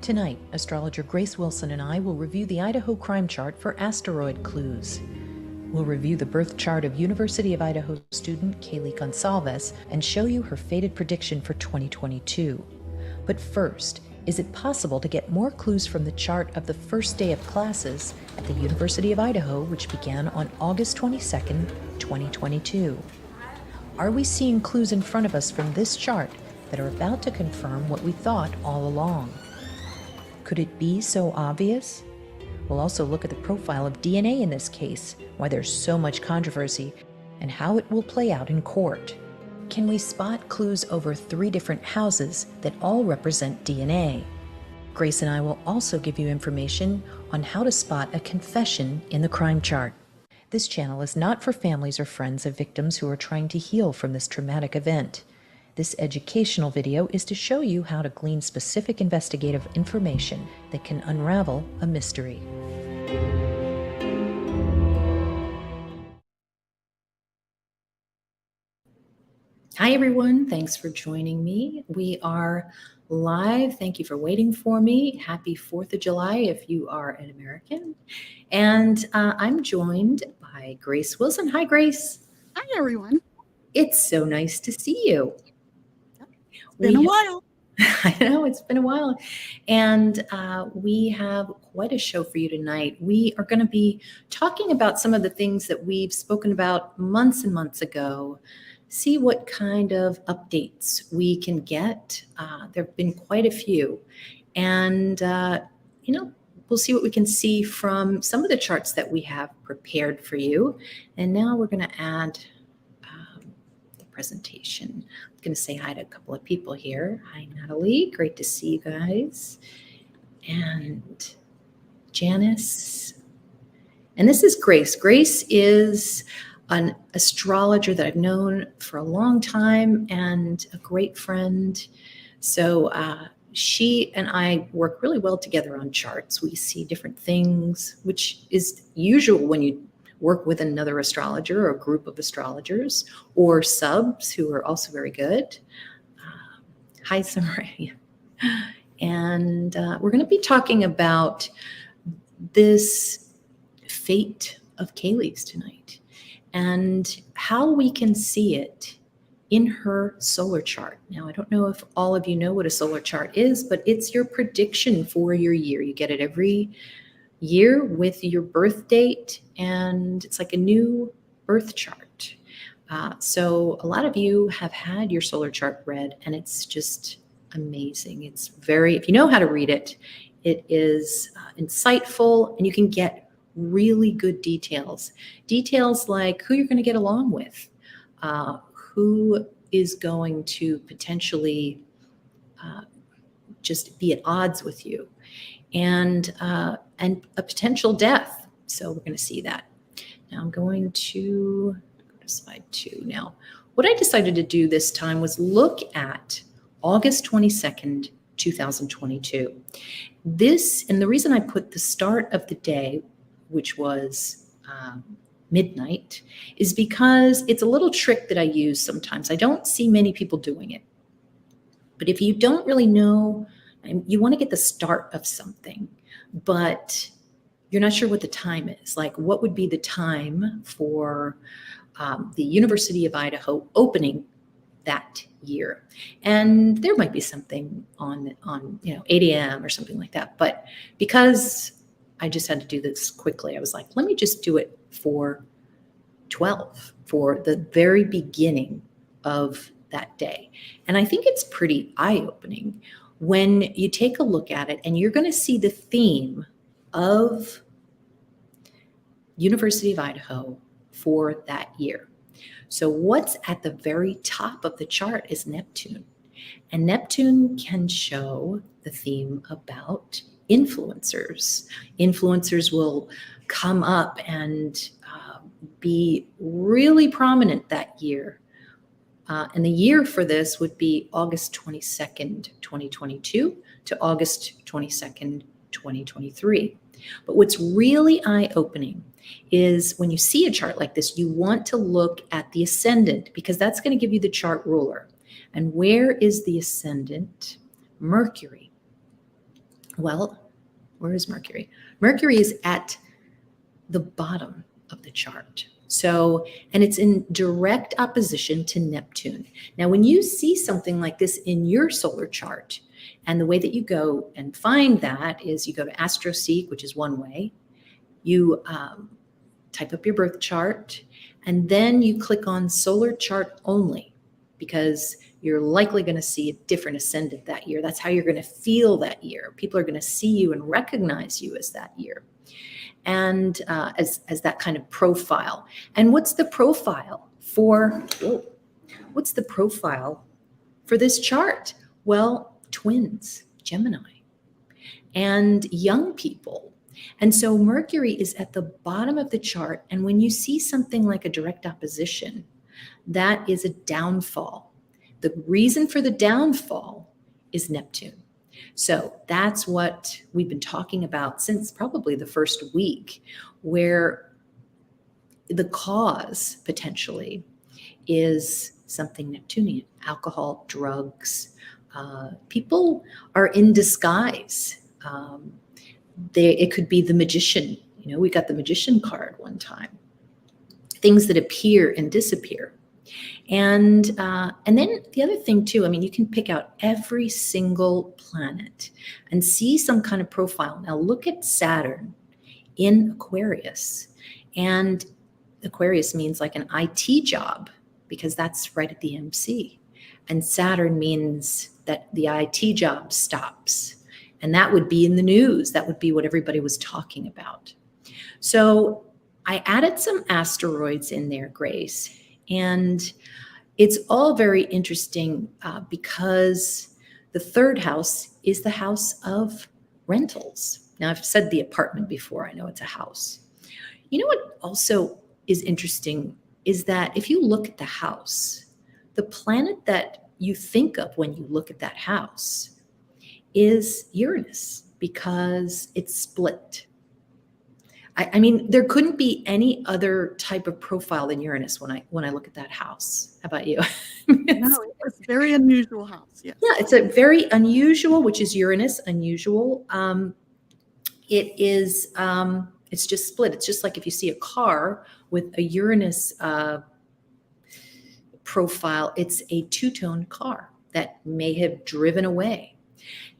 Tonight, astrologer Grace Wilson and I will review the Idaho crime chart for asteroid clues. We'll review the birth chart of University of Idaho student Kaylee Gonsalves and show you her fated prediction for 2022. But first, is it possible to get more clues from the chart of the first day of classes at the University of Idaho, which began on August 22nd, 2022? Are we seeing clues in front of us from this chart that are about to confirm what we thought all along? Could it be so obvious? We'll also look at the profile of DNA in this case, why there's so much controversy, and how it will play out in court. Can we spot clues over 3 different houses that all represent DNA? Grace and I will also give you information on how to spot a confession in the crime chart. This channel is not for families or friends of victims who are trying to heal from this traumatic event. This educational video is to show you how to glean specific investigative information that can unravel a mystery. Hi everyone, thanks for joining me. We are live. Thank you for waiting for me. Happy 4th of July if you are an American. And I'm joined by Grace Wilson. Hi, Grace. Hi, everyone. It's so nice to see you. It's been a while. I know, it's been a while. And we have quite a show for you tonight. We are going to be talking about some of the things that we've spoken about months and months ago. See what kind of updates we can get. There have been quite a few. And, we'll see what we can see from some of the charts that we have prepared for you. And now we're going to add the presentation. I'm going to say hi to a couple of people here. Hi, Natalie. Great to see you guys. And Janice. And this is Grace. Grace is an astrologer that I've known for a long time and a great friend. So she and I work really well together on charts. We see different things, which is usual when you work with another astrologer or a group of astrologers or subs who are also very good. Hi, Samaria. And we're going to be talking about this fate of Kaylee's tonight and how we can see it in her solar chart. Now, I don't know if all of you know what a solar chart is, but it's your prediction for your year. You get it every year with your birth date, and it's like a new birth chart. So a lot of you have had your solar chart read, and it's just amazing. It's if you know how to read it, it is insightful, and you can get really good details. Details like who you're going to get along with, who is going to potentially just be at odds with you, and a potential death. So we're going to see that. Now I'm going to go to slide 2 now. What I decided to do this time was look at August 22nd, 2022. And the reason I put the start of the day, which was midnight, is because it's a little trick that I use sometimes. I don't see many people doing it. But if you don't really know, you want to get the start of something, but you're not sure what the time is. Like, what would be the time for the University of Idaho opening that year? And there might be something on 8 a.m. or something like that. But because I just had to do this quickly, I was like, let me just do it for 12, for the very beginning of that day. And I think it's pretty eye-opening when you take a look at it, and you're going to see the theme of University of Idaho for that year. So what's at the very top of the chart is Neptune. And Neptune can show the theme about influencers. Influencers will come up and be really prominent that year. And the year for this would be August 22nd, 2022 to August 22nd, 2023. But what's really eye-opening is when you see a chart like this, you want to look at the ascendant, because that's going to give you the chart ruler. And where is the ascendant? Mercury. Well, where is Mercury? Mercury is at the bottom of the chart. So, and it's in direct opposition to Neptune. Now, when you see something like this in your solar chart, and the way that you go and find that is you go to AstroSeek, which is one way. You type up your birth chart, and then you click on solar chart only, because you're likely going to see a different ascendant that year. That's how you're going to feel that year. People are going to see you and recognize you as that year, and as that kind of profile. And what's the profile for this chart? Well, twins, Gemini, and young people. And so Mercury is at the bottom of the chart. And when you see something like a direct opposition, that is a downfall. The reason for the downfall is Neptune. So that's what we've been talking about since probably the first week, where the cause potentially is something Neptunian: alcohol, drugs. People are in disguise. It could be the magician. We got the magician card one time. Things that appear and disappear. And then the other thing too, you can pick out every single planet and see some kind of profile. Now look at Saturn in Aquarius. And Aquarius means like an IT job, because that's right at the MC. And Saturn means that the IT job stops. And that would be in the news. That would be what everybody was talking about. So I added some asteroids in there, Grace. And it's all very interesting because the third house is the house of rentals. Now, I've said the apartment before. I know it's a house. You know what also is interesting is that if you look at the house, the planet that you think of when you look at that house is Uranus, because it's split. There couldn't be any other type of profile than Uranus when I look at that house. How about you? No, it's a very unusual house. Yes. Yeah, it's a very unusual, which is Uranus, unusual. It is, it's just split. It's just like if you see a car with a Uranus profile, it's a two-tone car that may have driven away.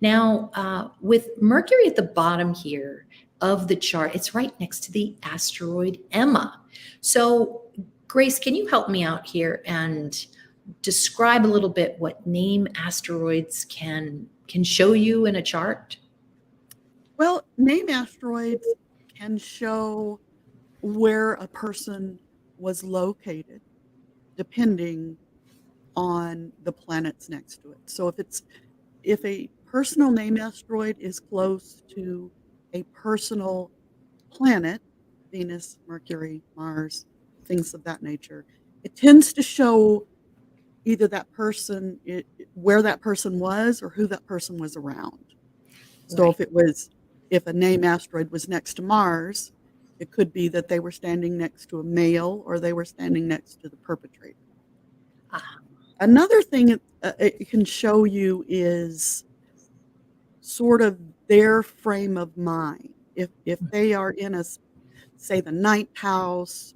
Now, with Mercury at the bottom here of the chart, it's right next to the asteroid Emma. So, Grace, can you help me out here and describe a little bit what name asteroids can show you in a chart? Well, name asteroids can show where a person was located, depending on the planets next to it. So if a personal name asteroid is close to a personal planet, Venus, Mercury, Mars, things of that nature, it tends to show either that person, where that person was, or who that person was around. So Right. if a name asteroid was next to Mars, it could be that they were standing next to a male, or they were standing next to the perpetrator. Another thing it can show you is sort of their frame of mind. If they are in say the ninth house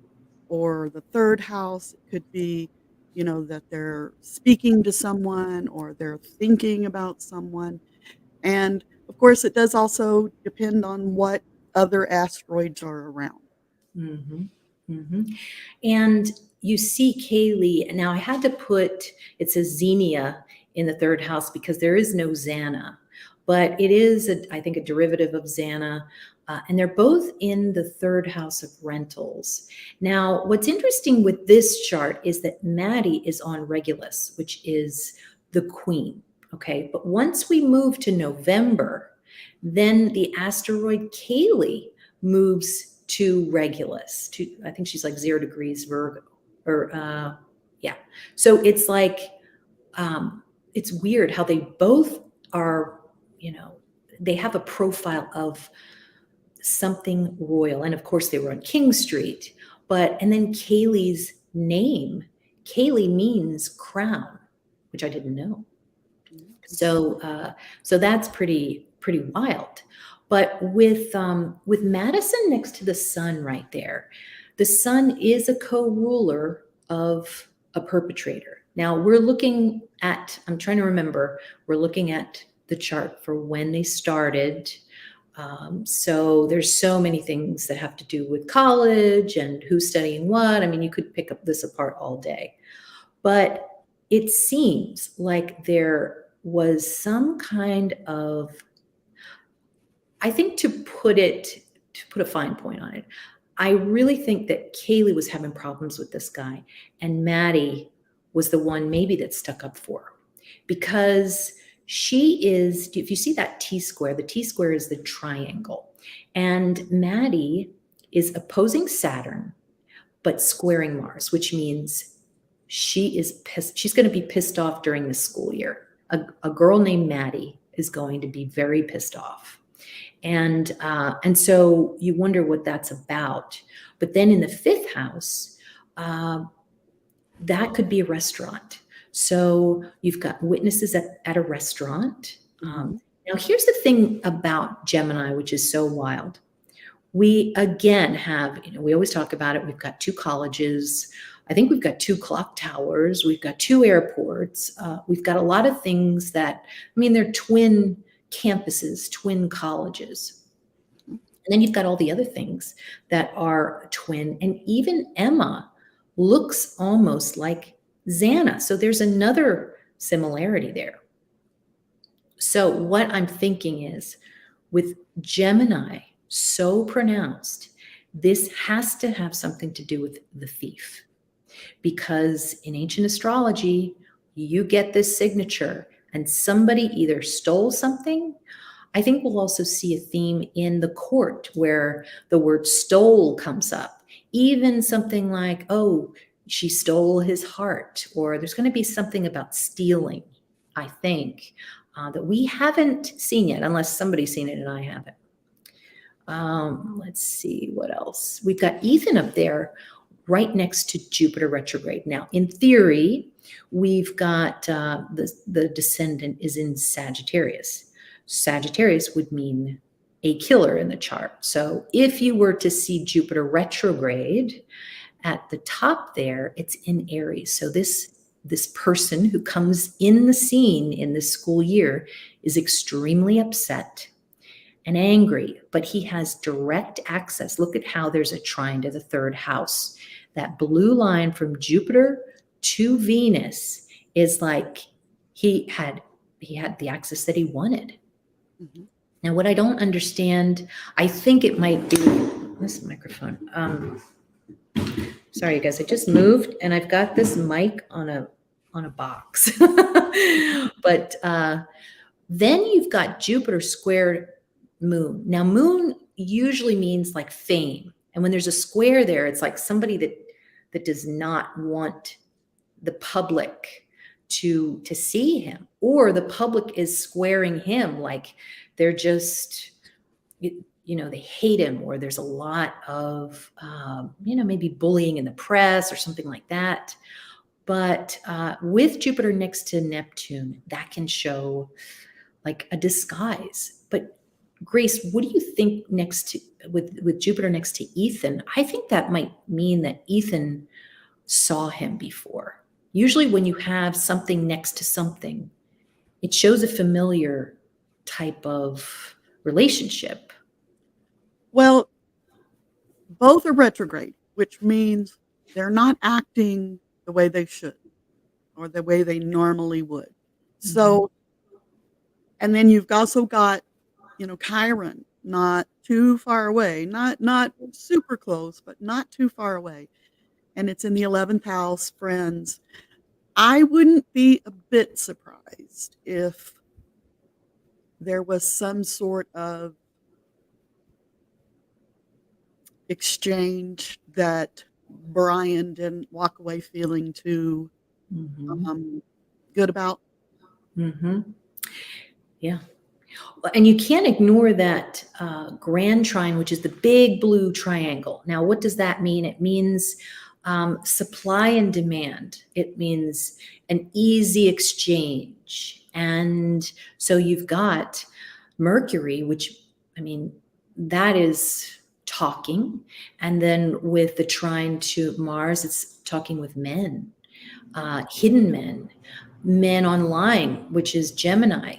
or the third house, it could be, that they're speaking to someone or they're thinking about someone. And of course, it does also depend on what other asteroids are around. Mm-hmm. Mm-hmm. And you see Kaylee. Now I had to put, it says Xenia in the third house because there is no Xana, but it is, I think, a derivative of Xana. And they're both in the third house of rentals. Now, what's interesting with this chart is that Maddie is on Regulus, which is the queen. Okay. But once we move to November, then the asteroid Kaylee moves to Regulus. I think she's like 0 degrees Virgo, or yeah. So it's like, it's weird how they both are, they have a profile of something royal. And of course they were on King Street, and then Kaylee's name, Kaylee means crown, which I didn't know. So that's pretty pretty wild. But with Madison next to the sun right there, the sun is a co-ruler of a perpetrator. Now we're looking at, I'm trying to remember, we're looking at the chart for when they started. So there's so many things that have to do with college and who's studying what. I mean, you could pick up this apart all day. But it seems like there was some kind of, I think to put a fine point on it, I really think that Kaylee was having problems with this guy, and Maddie was the one maybe that stuck up for her, because she is, if you see that T-square, the T-square is the triangle, and Maddie is opposing Saturn, but squaring Mars, which means she is pissed. She's going to be pissed off during the school year. A girl named Maddie is going to be very pissed off. And so you wonder what that's about. But then in the fifth house, that could be a restaurant. So you've got witnesses at a restaurant. Now, here's the thing about Gemini, which is so wild. We, again, have, we always talk about it. We've got 2 colleges. I think we've got 2 clock towers. We've got 2 airports. We've got a lot of things that, I mean, they're twin campuses, twin colleges. And then you've got all the other things that are twin. And even Emma looks almost like Xana. So there's another similarity there. So what I'm thinking is, with Gemini so pronounced, this has to have something to do with the thief. Because in ancient astrology, you get this signature and somebody either stole something. I think we'll also see a theme in the court where the word stole comes up. Even something like, oh, she stole his heart, or there's going to be something about stealing, I think, that we haven't seen yet, unless somebody's seen it and I haven't. Let's see what else. We've got Ethan up there right next to Jupiter retrograde. Now, in theory, we've got the descendant is in Sagittarius. Sagittarius would mean a killer in the chart. So if you were to see Jupiter retrograde at the top there, it's in Aries. So this person who comes in the scene in this school year is extremely upset and angry, but he has direct access. Look at how there's a trine to the 3rd house. That blue line from Jupiter to Venus is like he had the access that he wanted. Mm-hmm. Now, what I don't understand, I think it might be this microphone. Sorry, you guys, I just moved and I've got this mic on a box. But then you've got Jupiter square Moon. Now, Moon usually means like fame. And when there's a square there, it's like somebody that does not want the public to see him, or the public is squaring him, like they're just, they hate him, or there's a lot of, maybe bullying in the press or something like that. But with Jupiter next to Neptune, that can show like a disguise. But Grace, what do you think with Jupiter next to Ethan? I think that might mean that Ethan saw him before. Usually when you have something next to something, it shows a familiar type of relationship. Well, both are retrograde, which means they're not acting the way they should or the way they normally would. Mm-hmm. So, and then you've also got Chiron, not too far away, not super close, but not too far away. And it's in the 11th house, friends. I wouldn't be a bit surprised if there was some sort of exchange that Brian didn't walk away feeling too good about. Mm-hmm. Yeah. And you can't ignore that grand trine, which is the big blue triangle. Now, what does that mean? It means supply and demand. It means an easy exchange. And so you've got Mercury, which, I mean, that is talking. And then with the trine to Mars, it's talking with men, hidden men, men online, which is Gemini.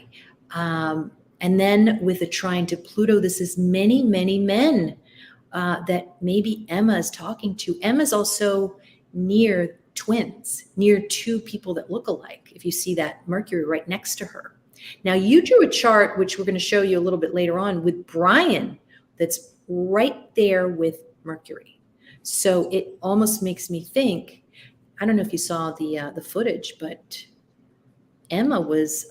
And then with the trine to Pluto, this is many, many men that maybe Emma is talking to. Emma's also near twins, near two people that look alike, if you see that Mercury right next to her. Now, you drew a chart, which we're going to show you a little bit later on, with Brian, that's right there with Mercury. So it almost makes me think, I don't know if you saw the footage, but Emma was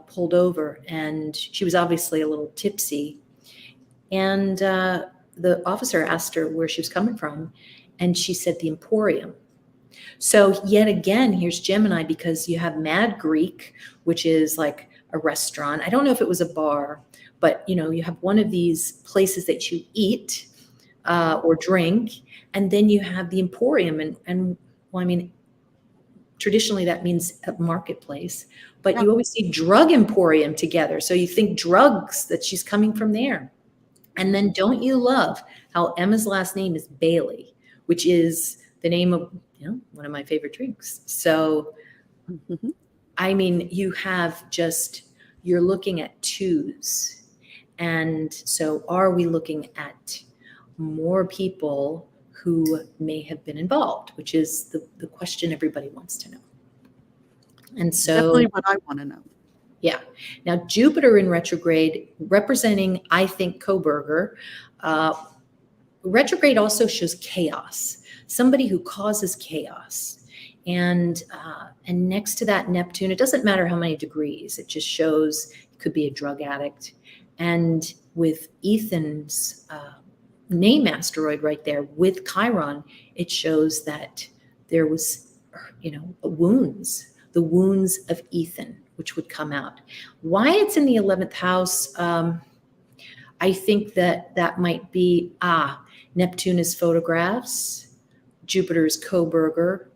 pulled over, and she was obviously a little tipsy. And the officer asked her where she was coming from, and she said the Emporium. So yet again, here's Gemini, because you have Mad Greek, which is like a restaurant. I don't know if it was a bar, but you have one of these places that you eat or drink, and then you have the Emporium, and well, I mean, traditionally that means a marketplace, but you always see Drug Emporium together. So you think drugs, that she's coming from there. And then don't you love how Emma's last name is Bailey, which is the name of one of my favorite drinks. So, I mean, you're looking at twos. And so are we looking at more people who may have been involved, which is the question everybody wants to know. And so definitely what I want to know. Yeah. Now, Jupiter in retrograde, representing, I think, Koberger. Retrograde also shows chaos, somebody who causes chaos. And next to that, Neptune, it doesn't matter how many degrees, it just shows it could be a drug addict. And with Ethan's name asteroid right there with Chiron, it shows that there was, wounds, the wounds of Ethan, which would come out. Why it's in the 11th house, I think that might be, Neptune is photographs, Jupiter is Koberger,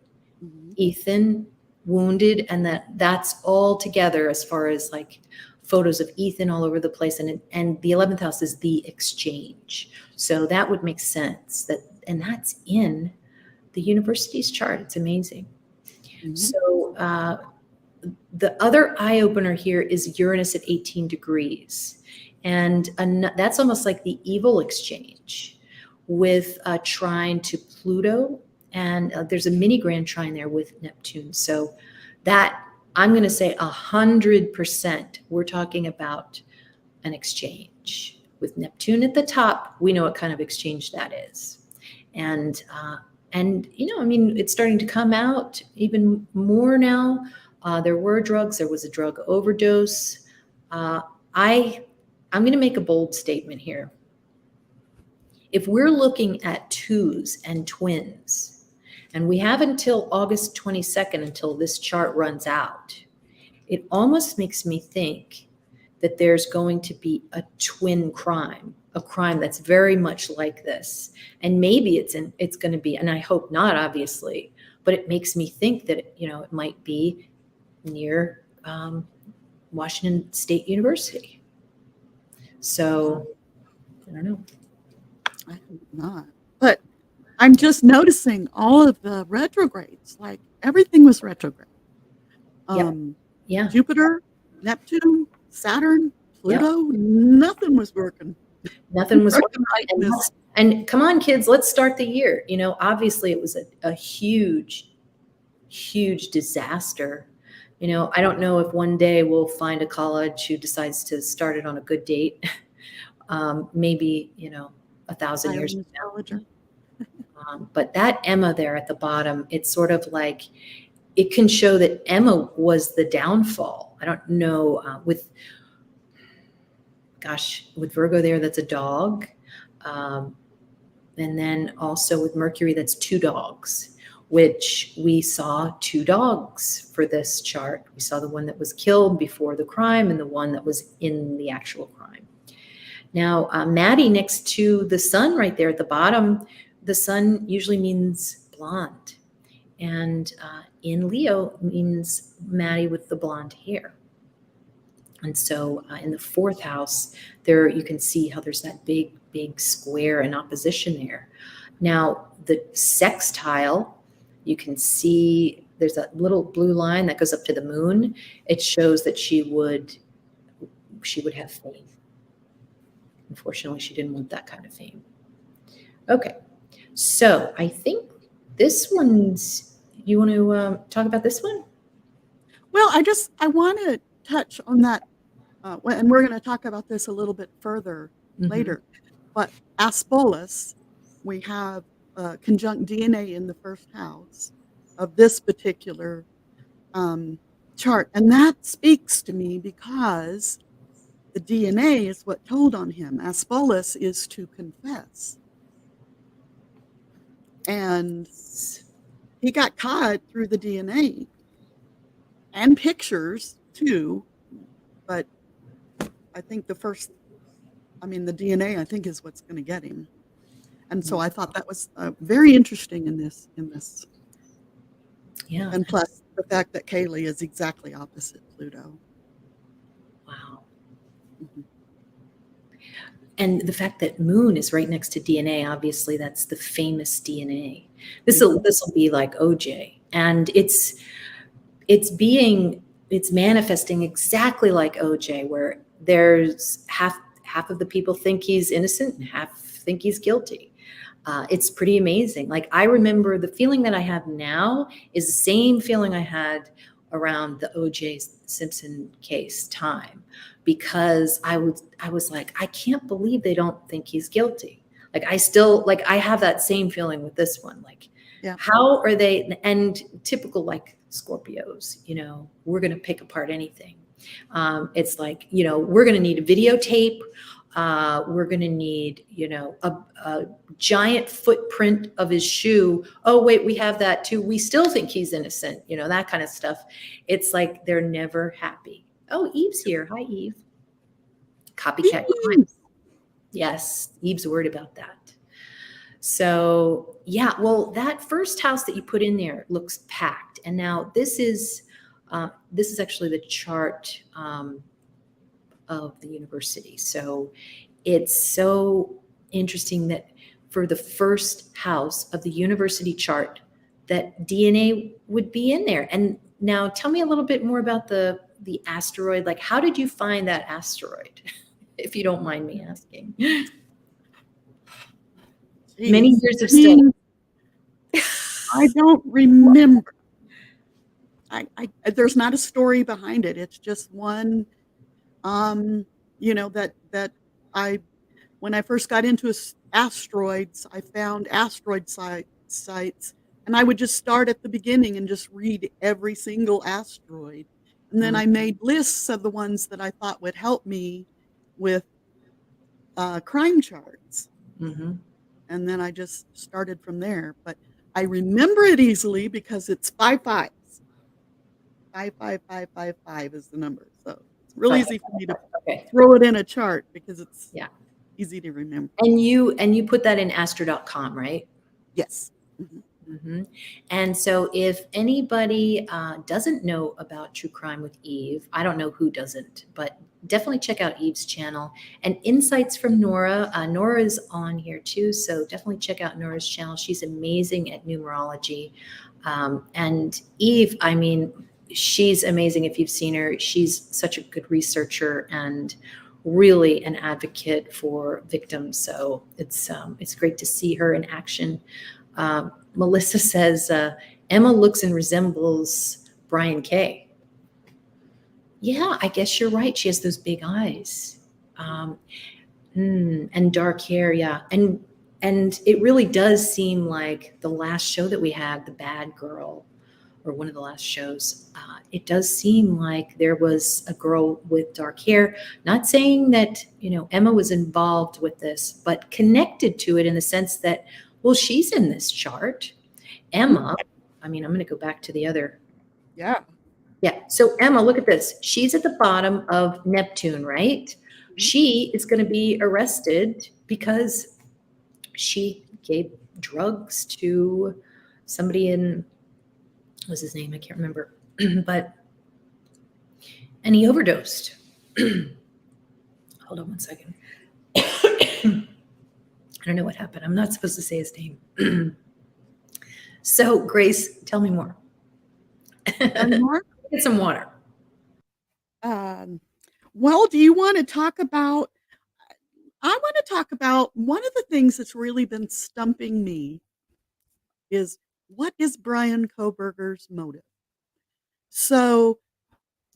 Ethan wounded, and that's all together as far as like photos of Ethan all over the place. And the 11th house is the exchange. So that would make sense, and that's in the university's chart. It's amazing. So the other eye opener here is Uranus at 18 degrees. And that's almost like the evil exchange with a trine to Pluto. And there's a mini grand trine there with Neptune. So that, I'm going to say 100%, we're talking about an exchange. With Neptune at the top, we know what kind of exchange that is. And I mean, it's starting to come out even more now. There were drugs. There was a drug overdose. I'm going to make a bold statement here. If we're looking at twos and twins, and we have until August 22nd until this chart runs out, it almost makes me think that there's going to be a twin crime, a crime that's very much like this. And maybe it's going to be, and I hope not, obviously, but it makes me think that, it might be near Washington State University. So I don't know. I hope not. But I'm just noticing all of the retrogrades, like everything was retrograde. Yeah. Jupiter, Neptune, Saturn, Pluto, nothing was working. Nothing was working. And come on, kids, let's start the year. Obviously it was a huge, huge disaster. I don't know if one day we'll find a college who decides to start it on a good date. Maybe, 1,000 years from now. But that Emma there at the bottom, it's sort of like, it can show that Emma was the downfall. I don't know, with Virgo there, that's a dog. And then also with Mercury, that's two dogs, which we saw two dogs for this chart. We saw the one that was killed before the crime and the one that was in the actual crime. Now, Maddie next to the sun right there at the bottom, the sun usually means blonde. And in Leo means Maddie with the blonde hair. And so in the fourth house, there you can see how there's that big square in opposition there. Now, the sextile, you can see there's that little blue line that goes up to the moon. It shows that she would have fame. Unfortunately, she didn't want that kind of fame. Okay, so I think this one's, you want to talk about this one? Well, I want to touch on that, and we're going to talk about this a little bit further later. But Asbolus, we have conjunct DNA in the first house of this particular chart, and that speaks to me because the DNA is what told on him. Asbolus is to confess, and he got caught through the DNA and pictures too, but I think the DNA, I think, is what's going to get him. And so I thought that was very interesting in this. Yeah. And plus the fact that Kaylee is exactly opposite Pluto. Wow. Mm-hmm. And the fact that Moon is right next to DNA, obviously that's the famous DNA. This will be like OJ, and it's manifesting exactly like OJ, where there's half of the people think he's innocent and half think he's guilty. It's pretty amazing. Like, I remember the feeling that I have now is the same feeling I had around the O.J. Simpson case time, because I was like, I can't believe they don't think he's guilty. Like, I have that same feeling with this one. Like, how are they? And typical, like, Scorpios, we're going to pick apart anything. It's like, we're going to need a videotape. We're going to need, a giant footprint of his shoe. Oh, wait, we have that too. We still think he's innocent, that kind of stuff. It's like they're never happy. Oh, Eve's here. Hi, Eve. Copycat crimes. Yes, Eve's worried about that. So, yeah, well, that first house that you put in there looks packed. And now this is actually the chart of the university. So it's so interesting that for the first house of the university chart, that DNA would be in there. And now tell me a little bit more about the asteroid. Like, how did you find that asteroid, if you don't mind me asking? Many years of study. I don't remember. There's not a story behind it. It's just one, that when I first got into asteroids, I found asteroid sites, and I would just start at the beginning and just read every single asteroid. And then I made lists of the ones that I thought would help me with crime charts. Mm-hmm. And then I just started from there. But I remember it easily because it's 5 5s. 55555 is the number. So it's really easy for me to throw it in a chart because it's easy to remember. And you put that in astro.com, right? Yes. Mm-hmm. Mm-hmm. And so if anybody doesn't know about True Crime with Eve, I don't know who doesn't, but definitely check out Eve's channel. And Insights from Nora. Nora is on here too, so definitely check out Nora's channel. She's amazing at numerology. And Eve, I mean, she's amazing if you've seen her. She's such a good researcher and really an advocate for victims. So it's great to see her in action. Melissa says, Emma looks and resembles Brian Kay. Yeah, I guess you're right. She has those big eyes and dark hair. Yeah. And it really does seem like the last show that we had, The Bad Girl, or one of the last shows, it does seem like there was a girl with dark hair. Not saying that, Emma was involved with this, but connected to it in the sense that, well, she's in this chart. Emma, I mean, I'm going to go back to the other. Yeah. Yeah. So Emma, look at this. She's at the bottom of Neptune, right? Mm-hmm. She is going to be arrested because she gave drugs to somebody in, what was his name? I can't remember. And he overdosed. Hold on one second. I don't know what happened. I'm not supposed to say his name. So, Grace, tell me more. More? Get some water. Well, do you want to talk about? I want to talk about one of the things that's really been stumping me is what is Brian Koberger's motive? So,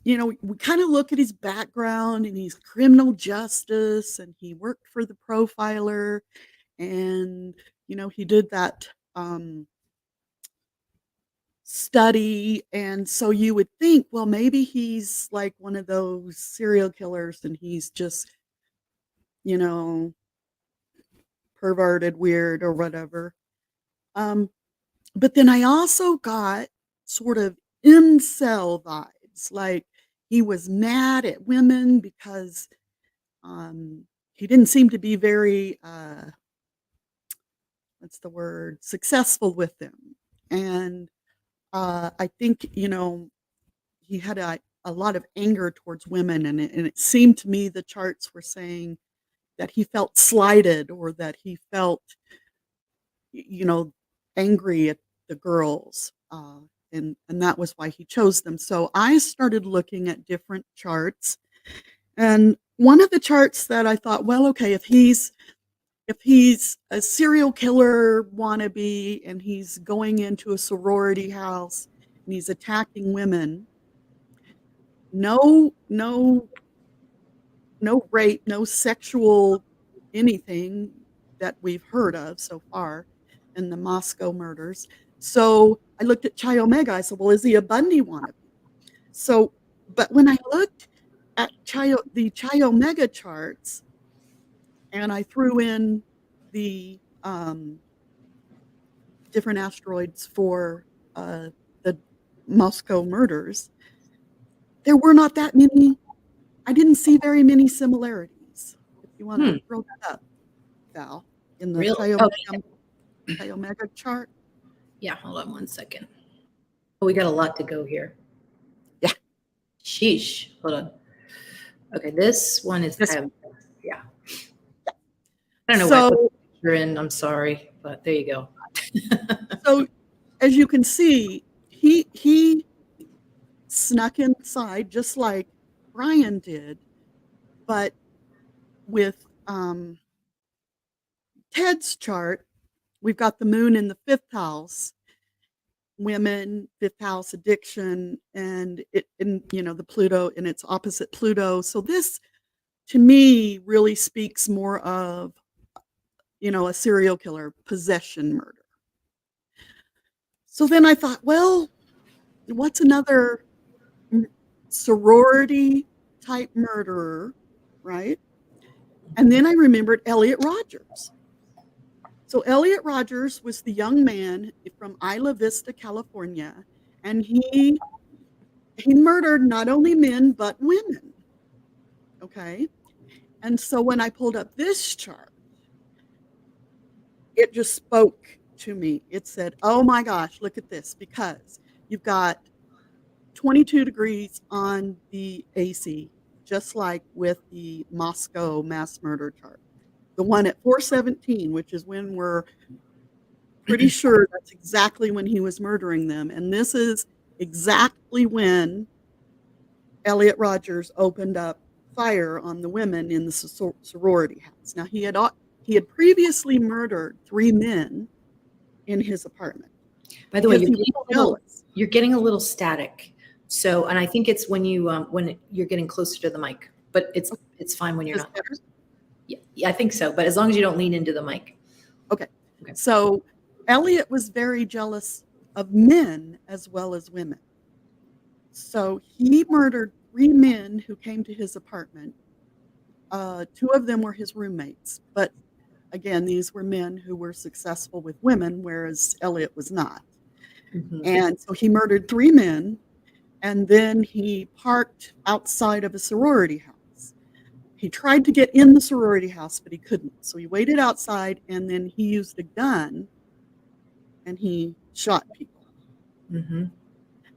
we kind of look at his background and he's criminal justice and he worked for the profiler and, he did that study. And so you would think, well, maybe he's like one of those serial killers and he's just, perverted, weird, or whatever. But then I also got sort of incel vibes, like he was mad at women because he didn't seem to be very, what's the word, successful with them. And I think, he had a lot of anger towards women. And it seemed to me the charts were saying that he felt slighted or that he felt, angry at the girls. And that was why he chose them. So I started looking at different charts. And one of the charts that I thought, well, okay, if he's a serial killer wannabe and he's going into a sorority house and he's attacking women, no rape, no sexual anything that we've heard of so far in the Moscow murders. So I looked at Chi Omega. I said, well, is he a Bundy wannabe? So, but when I looked at the Chi Omega charts and I threw in the different asteroids for the Moscow murders, there were not that many. I didn't see very many similarities. If you want to throw that up, Val, in the Chi Omega chart. Yeah, hold on one second. Oh, we got a lot to go here. Yeah. Sheesh. Hold on. Okay, this one is yeah. I don't know why I put the picture in. I'm sorry, but there you go. So, as you can see, he snuck inside just like Brian did, but with Ted's chart, we've got the moon in the 5th house, women, 5th house addiction, and the Pluto in its opposite Pluto. So this, to me, really speaks more of, a serial killer, possession murder. So then I thought, well, what's another sorority type murderer, right? And then I remembered Elliot Rogers. So Elliot Rogers was the young man from Isla Vista, California, and he murdered not only men but women. Okay? And so when I pulled up this chart, it just spoke to me. It said, "Oh my gosh, look at this," because you've got 22 degrees on the AC, just like with the Moscow mass murder chart. The one at 417, which is when we're pretty sure that's exactly when he was murdering them. And this is exactly when Elliot Rogers opened up fire on the women in the sorority house. Now, he had previously murdered 3 men in his apartment. By the way, you're getting a little static. So, and I think it's when you're getting closer to the mic, but it's fine when you're not. Better? Yeah, I think so. But as long as you don't lean into the mic. Okay. So Elliot was very jealous of men as well as women. So he murdered 3 men who came to his apartment. 2 of them were his roommates. But again, these were men who were successful with women, whereas Elliot was not. Mm-hmm. And so he murdered 3 men, and then he parked outside of a sorority house. He tried to get in the sorority house, but he couldn't. So he waited outside, and then he used a gun, and he shot people. Mm-hmm.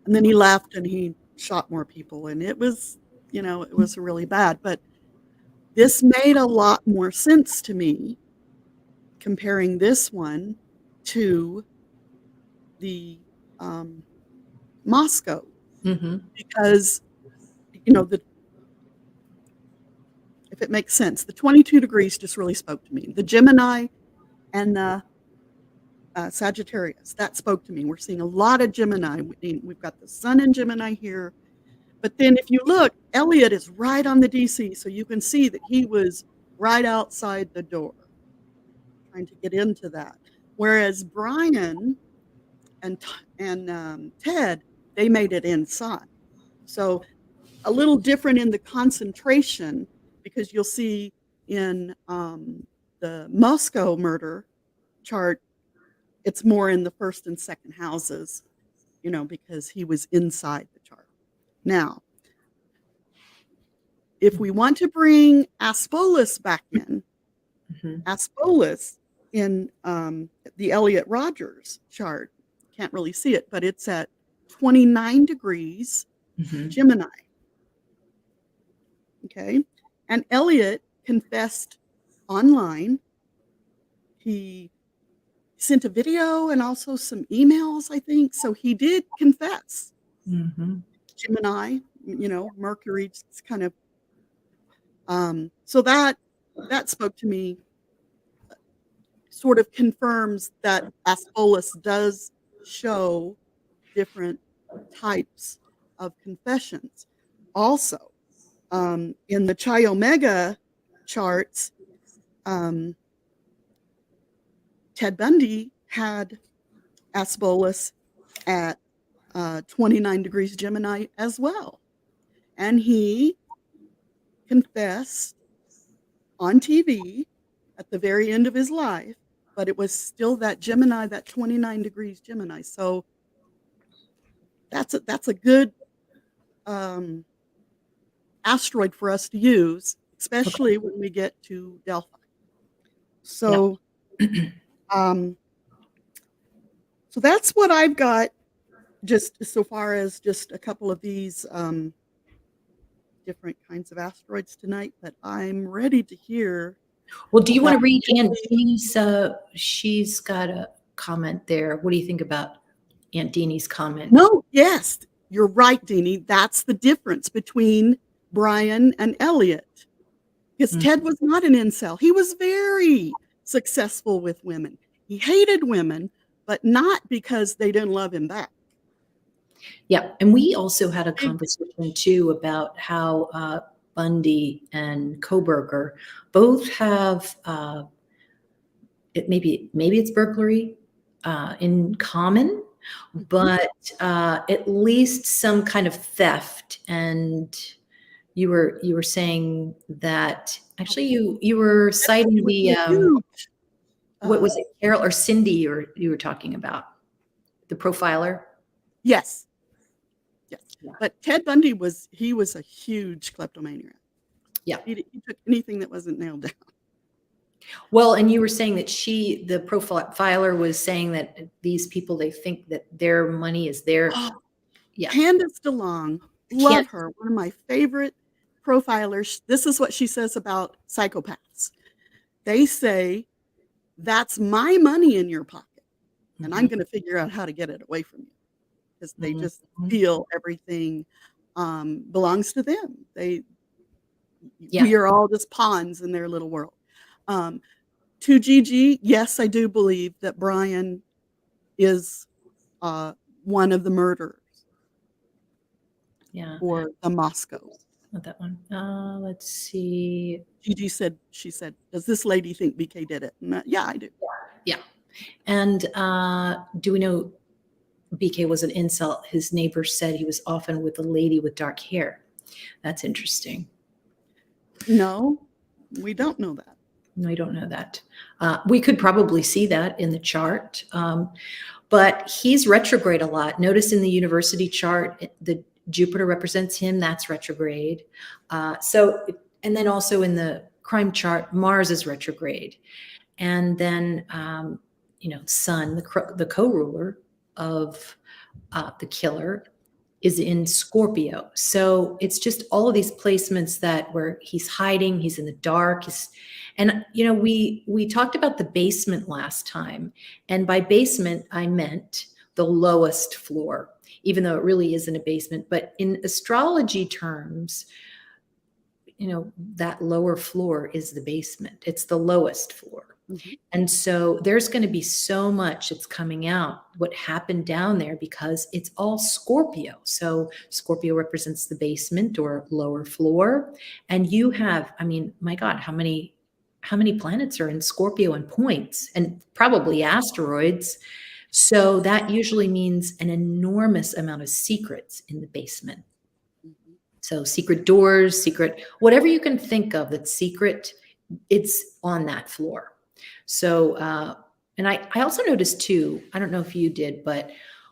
And then he left, and he shot more people. And it was it was really bad. But this made a lot more sense to me comparing this one to the Moscow, Mm-hmm. because the if it makes sense, the 22 degrees just really spoke to me. The Gemini and the Sagittarius, that spoke to me. We're seeing a lot of Gemini. We've got the sun in Gemini here. But then if you look, Elliot is right on the DC, so you can see that he was right outside the door trying to get into that. Whereas Brian and Ted, they made it inside. So a little different in the concentration, because you'll see in the Moscow murder chart, it's more in the first and second houses, because he was inside the chart. Now, if we want to bring Aspolis back in, Aspolis in the Elliot Rogers chart, can't really see it, but it's at 29 degrees Gemini. Okay. And Elliot confessed online. He sent a video and also some emails, I think. So he did confess. Gemini, Mercury's kind of. So that spoke to me, sort of confirms that Aspolis does show different types of confessions. Also, in the Chi Omega charts, Ted Bundy had Aspolis at 29 degrees Gemini as well. And he confessed on TV at the very end of his life, but it was still that Gemini, that 29 degrees Gemini. So that's a good asteroid for us to use, especially when we get to Delphi. So, so that's what I've got, just so far as just a couple of these different kinds of asteroids tonight. But I'm ready to hear. Well, do you want to read Aunt Deanie's? She's got a comment there. What do you think about Aunt Deanie's comment? No, yes, you're right, Deanie. That's the difference between Brian and Elliot. Because Ted was not an incel. He was very successful with women. He hated women, but not because they didn't love him back. Yeah, and we also had a conversation too about how Bundy and Koberger both have maybe it's burglary in common, but at least some kind of theft. And you were saying that actually you were citing the what was it, Carol or Cindy you were talking about, the profiler? Yes. Yes. Yeah. But Ted Bundy was a huge kleptomaniac. Yeah. He took anything that wasn't nailed down. Well, and you were saying that the profiler was saying that these people, they think that their money is their. Yeah. Candace DeLong, love her. One of my favorite profilers. This is what she says about psychopaths. They say, that's my money in your pocket, and I'm going to figure out how to get it away from you. Because they just feel everything belongs to them. We are all just pawns in their little world. To Gigi, yes, I do believe that Brian is one of the murderers. Yeah. For the Moscow. Not that one. Let's see. Gigi said, does this lady think BK did it? And yeah, I do. Yeah. And do we know BK was an incel? His neighbor said he was often with a lady with dark hair. That's interesting. No, we don't know that. No, I don't know that. We could probably see that in the chart. But he's retrograde a lot. Notice in the university chart, the Jupiter represents him. That's retrograde. And then also in the crime chart, Mars is retrograde. And then, Sun, the co-ruler of the killer, is in Scorpio. So it's just all of these placements that where he's hiding, he's in the dark. And we talked about the basement last time. And by basement, I meant the lowest floor, even though it really isn't a basement. But in astrology terms, that lower floor is the basement. It's the lowest floor. Mhm. And so there's going to be so much that's coming out, what happened down there, because it's all Scorpio. So Scorpio represents the basement or lower floor. And you have, I mean, my God, how many planets are in Scorpio and points, and probably asteroids. So that usually means an enormous amount of secrets in the basement. Mhm. So secret doors, secret, whatever you can think of that's secret, it's on that floor. So, and I also noticed too, I don't know if you did, but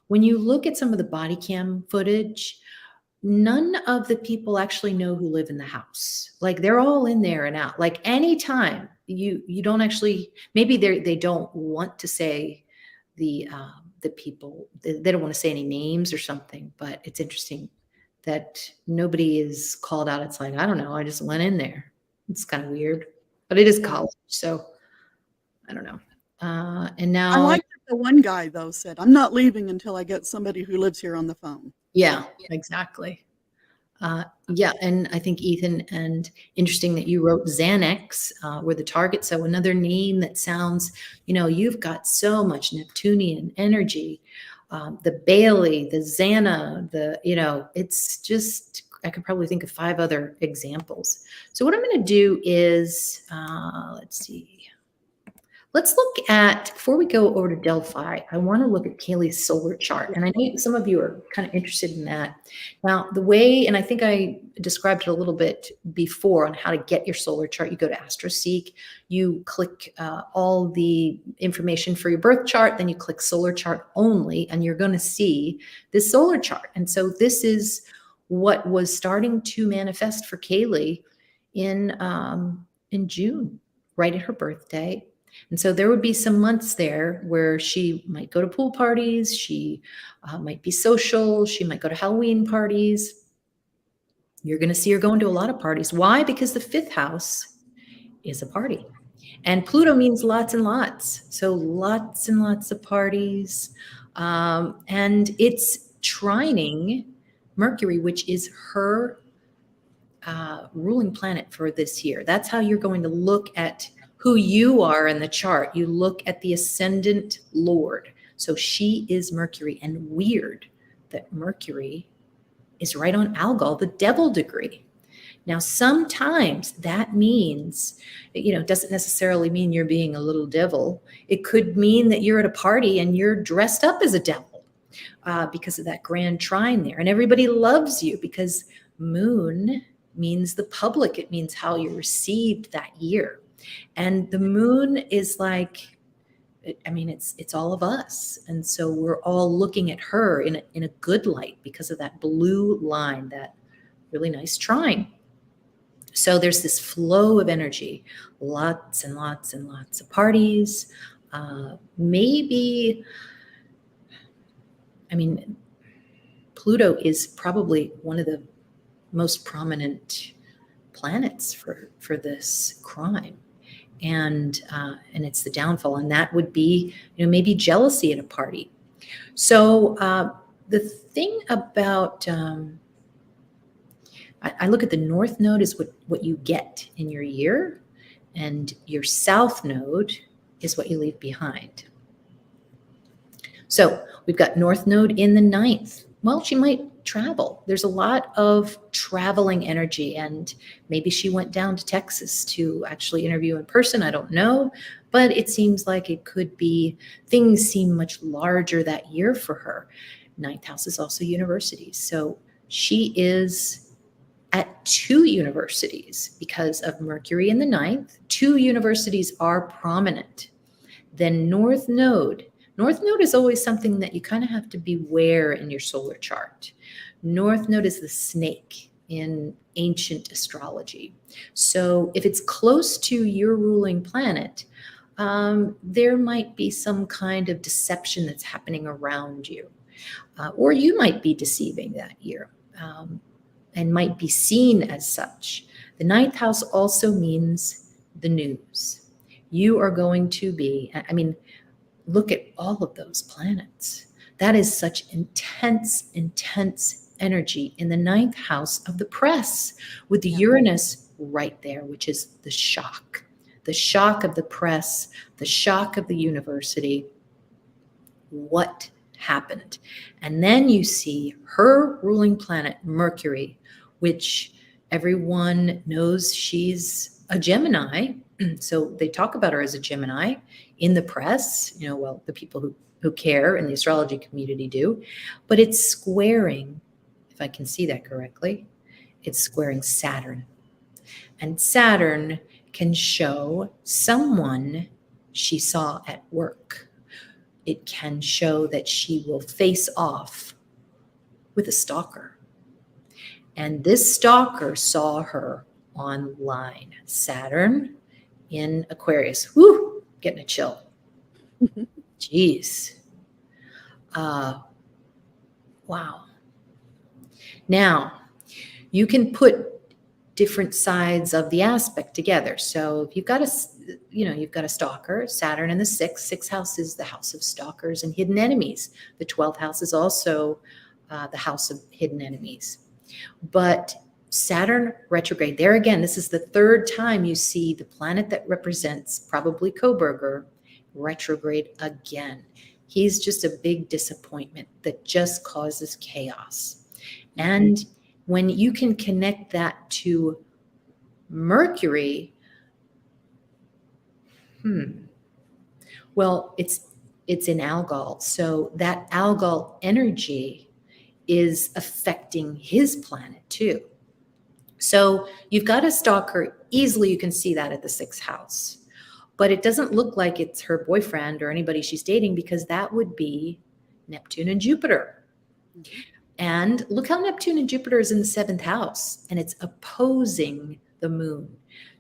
when you look at some of the body cam footage, none of the people actually know who live in the house. Like they're all in there and out. Like anytime you don't actually, maybe they don't want to say the people, they don't want to say any names or something, but it's interesting that nobody is called out. It's like, I don't know, I just went in there. It's kind of weird, but it is Yeah. college, so I don't know. And I now, like that the one guy, though, said, "I'm not leaving until I get somebody who lives here on the phone." yeah, exactly. Yeah, and I think Ethan, and interesting that you wrote Xanax were the target. So another name that sounds, you've got so much Neptunian energy. The Bailey, the Xana, it's just, I could probably think of 5 other examples. So what I'm going to do is, let's see. Let's look at, before we go over to Delphi, I want to look at Kaylee's solar chart. And I know some of you are kind of interested in that. Now, the way, and I think I described it a little bit before on how to get your solar chart, you go to AstroSeek, you click all the information for your birth chart, then you click solar chart only, and you're going to see this solar chart. And so this is what was starting to manifest for Kaylee in June, right at her birthday. And so there would be some months there where she might go to pool parties, she might be social, she might go to Halloween parties. You're going to see her going to a lot of parties. Why? Because the 5th house is a party. And Pluto means lots and lots. So lots and lots of parties. And it's trining Mercury, which is her ruling planet for this year. That's how you're going to look at who you are in the chart. You look at the ascendant Lord. So she is Mercury, and weird that Mercury is right on Algol, the devil degree. Now, sometimes that means, doesn't necessarily mean you're being a little devil. It could mean that you're at a party and you're dressed up as a devil because of that grand trine there. And everybody loves you because moon means the public. It means how you're received that year. And the moon is like, I mean, it's all of us. And so we're all looking at her in a good light because of that blue line, that really nice trine. So there's this flow of energy, lots and lots and lots of parties. Maybe, I mean, Pluto is probably one of the most prominent planets for this crime. And it's the downfall, and that would be maybe jealousy at a party. So the thing about I look at the north node as what you get in your year, and your south node is what you leave behind. So we've got north node in the 9th. Well, she might travel. There's a lot of traveling energy, and maybe she went down to Texas to actually interview in person. I don't know, but it seems like it could be, things seem much larger that year for her. 9th house is also universities. So she is at 2 universities because of Mercury in the 9th. 2 universities are prominent. Then North Node. North Node is always something that you kind of have to beware in your solar chart. North Node is the snake in ancient astrology. So if it's close to your ruling planet, there might be some kind of deception that's happening around you. or you might be deceiving that year, and might be seen as such. The ninth house also means the news. You are going to be, I mean, look at all of those planets. That is such intense, intense energy in the ninth house of the press, with the Uranus right there, which is the shock of the press, the shock of the university. What happened? And then you see her ruling planet, Mercury, which everyone knows she's a Gemini. So they talk about her as a Gemini in the press, well, the people who care in the astrology community do, but it's squaring, if I can see that correctly, it's squaring Saturn. And Saturn can show someone she saw at work. It can show that she will face off with a stalker. And this stalker saw her online. Saturn in Aquarius. Woo, getting a chill. Jeez. Wow. Now, you can put different sides of the aspect together. So if you've got a stalker, Saturn in the sixth house is the house of stalkers and hidden enemies. The 12th house is also the house of hidden enemies. But Saturn retrograde, there again, this is the third time you see the planet that represents probably Koberger retrograde again. He's just a big disappointment that just causes chaos. And when you can connect that to Mercury, well, it's in Algol. So that Algol energy is affecting his planet too. So you've got a stalker, easily you can see that at the sixth house. But it doesn't look like it's her boyfriend or anybody she's dating, because that would be Neptune and Jupiter. And look how Neptune and Jupiter is in the seventh house, and it's opposing the moon.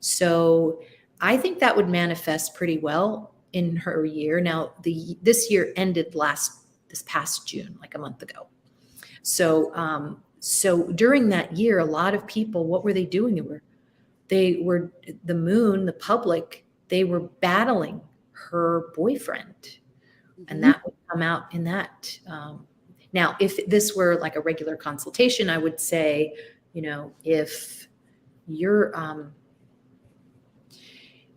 So I think that would manifest pretty well in her year. Now, this year ended this past June, like a month ago. So during that year, a lot of people, what were they doing? They were the moon, the public, they were battling her boyfriend, and that would come out in that. Now, if this were like a regular consultation, I would say, if you're going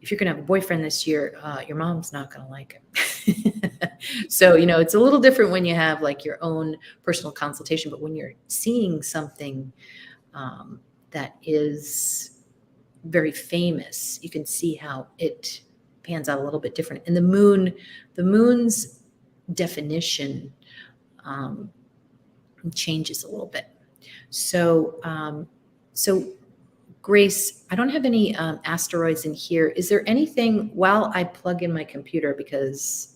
to have a boyfriend this year, your mom's not going to like it. So, it's a little different when you have like your own personal consultation, but when you're seeing something that is very famous, you can see how it pans out a little bit different. And the moon's definition changes a little bit. So Grace, I don't have any asteroids in here. Is there anything while I plug in my computer, because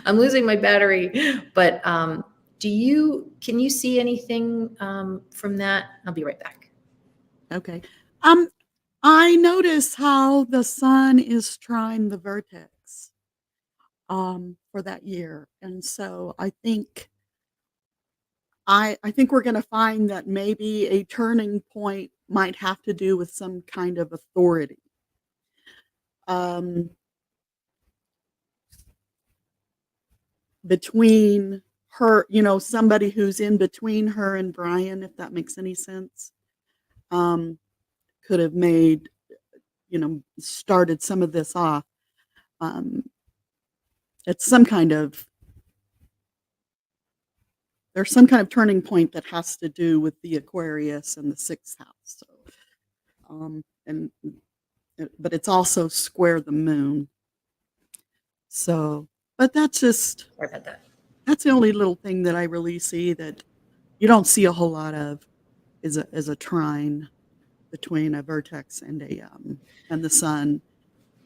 I'm losing my battery, but can you see anything from that? I'll be right back. Okay. I notice how the sun is trine the vertex for that year. And so I think we're going to find that maybe a turning point might have to do with some kind of authority. Between her, somebody who's in between her and Brian, if that makes any sense, could have made, started some of this off. It's there's some kind of turning point that has to do with the Aquarius and the sixth house. So, but it's also square the moon. So, but that's just, Sorry about that. That's the only little thing that I really see that you don't see a whole lot of is a trine between a vertex and the sun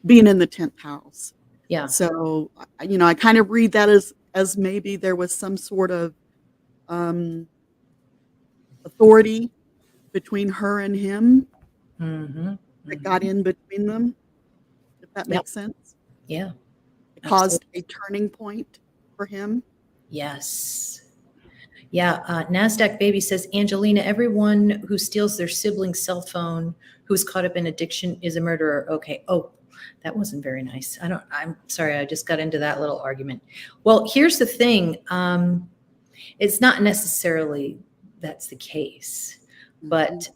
being in the 10th house. Yeah. So, I kind of read that as maybe there was some sort of authority between her and him that got in between them, if that makes sense. Yeah. It caused a turning point for him. Yes. Yeah. NASDAQ Baby says, Angelina, everyone who steals their sibling's cell phone who's caught up in addiction is a murderer. Okay. Oh, that wasn't very nice. I'm sorry. I just got into that little argument. Well, here's the thing. It's not necessarily that's the case, but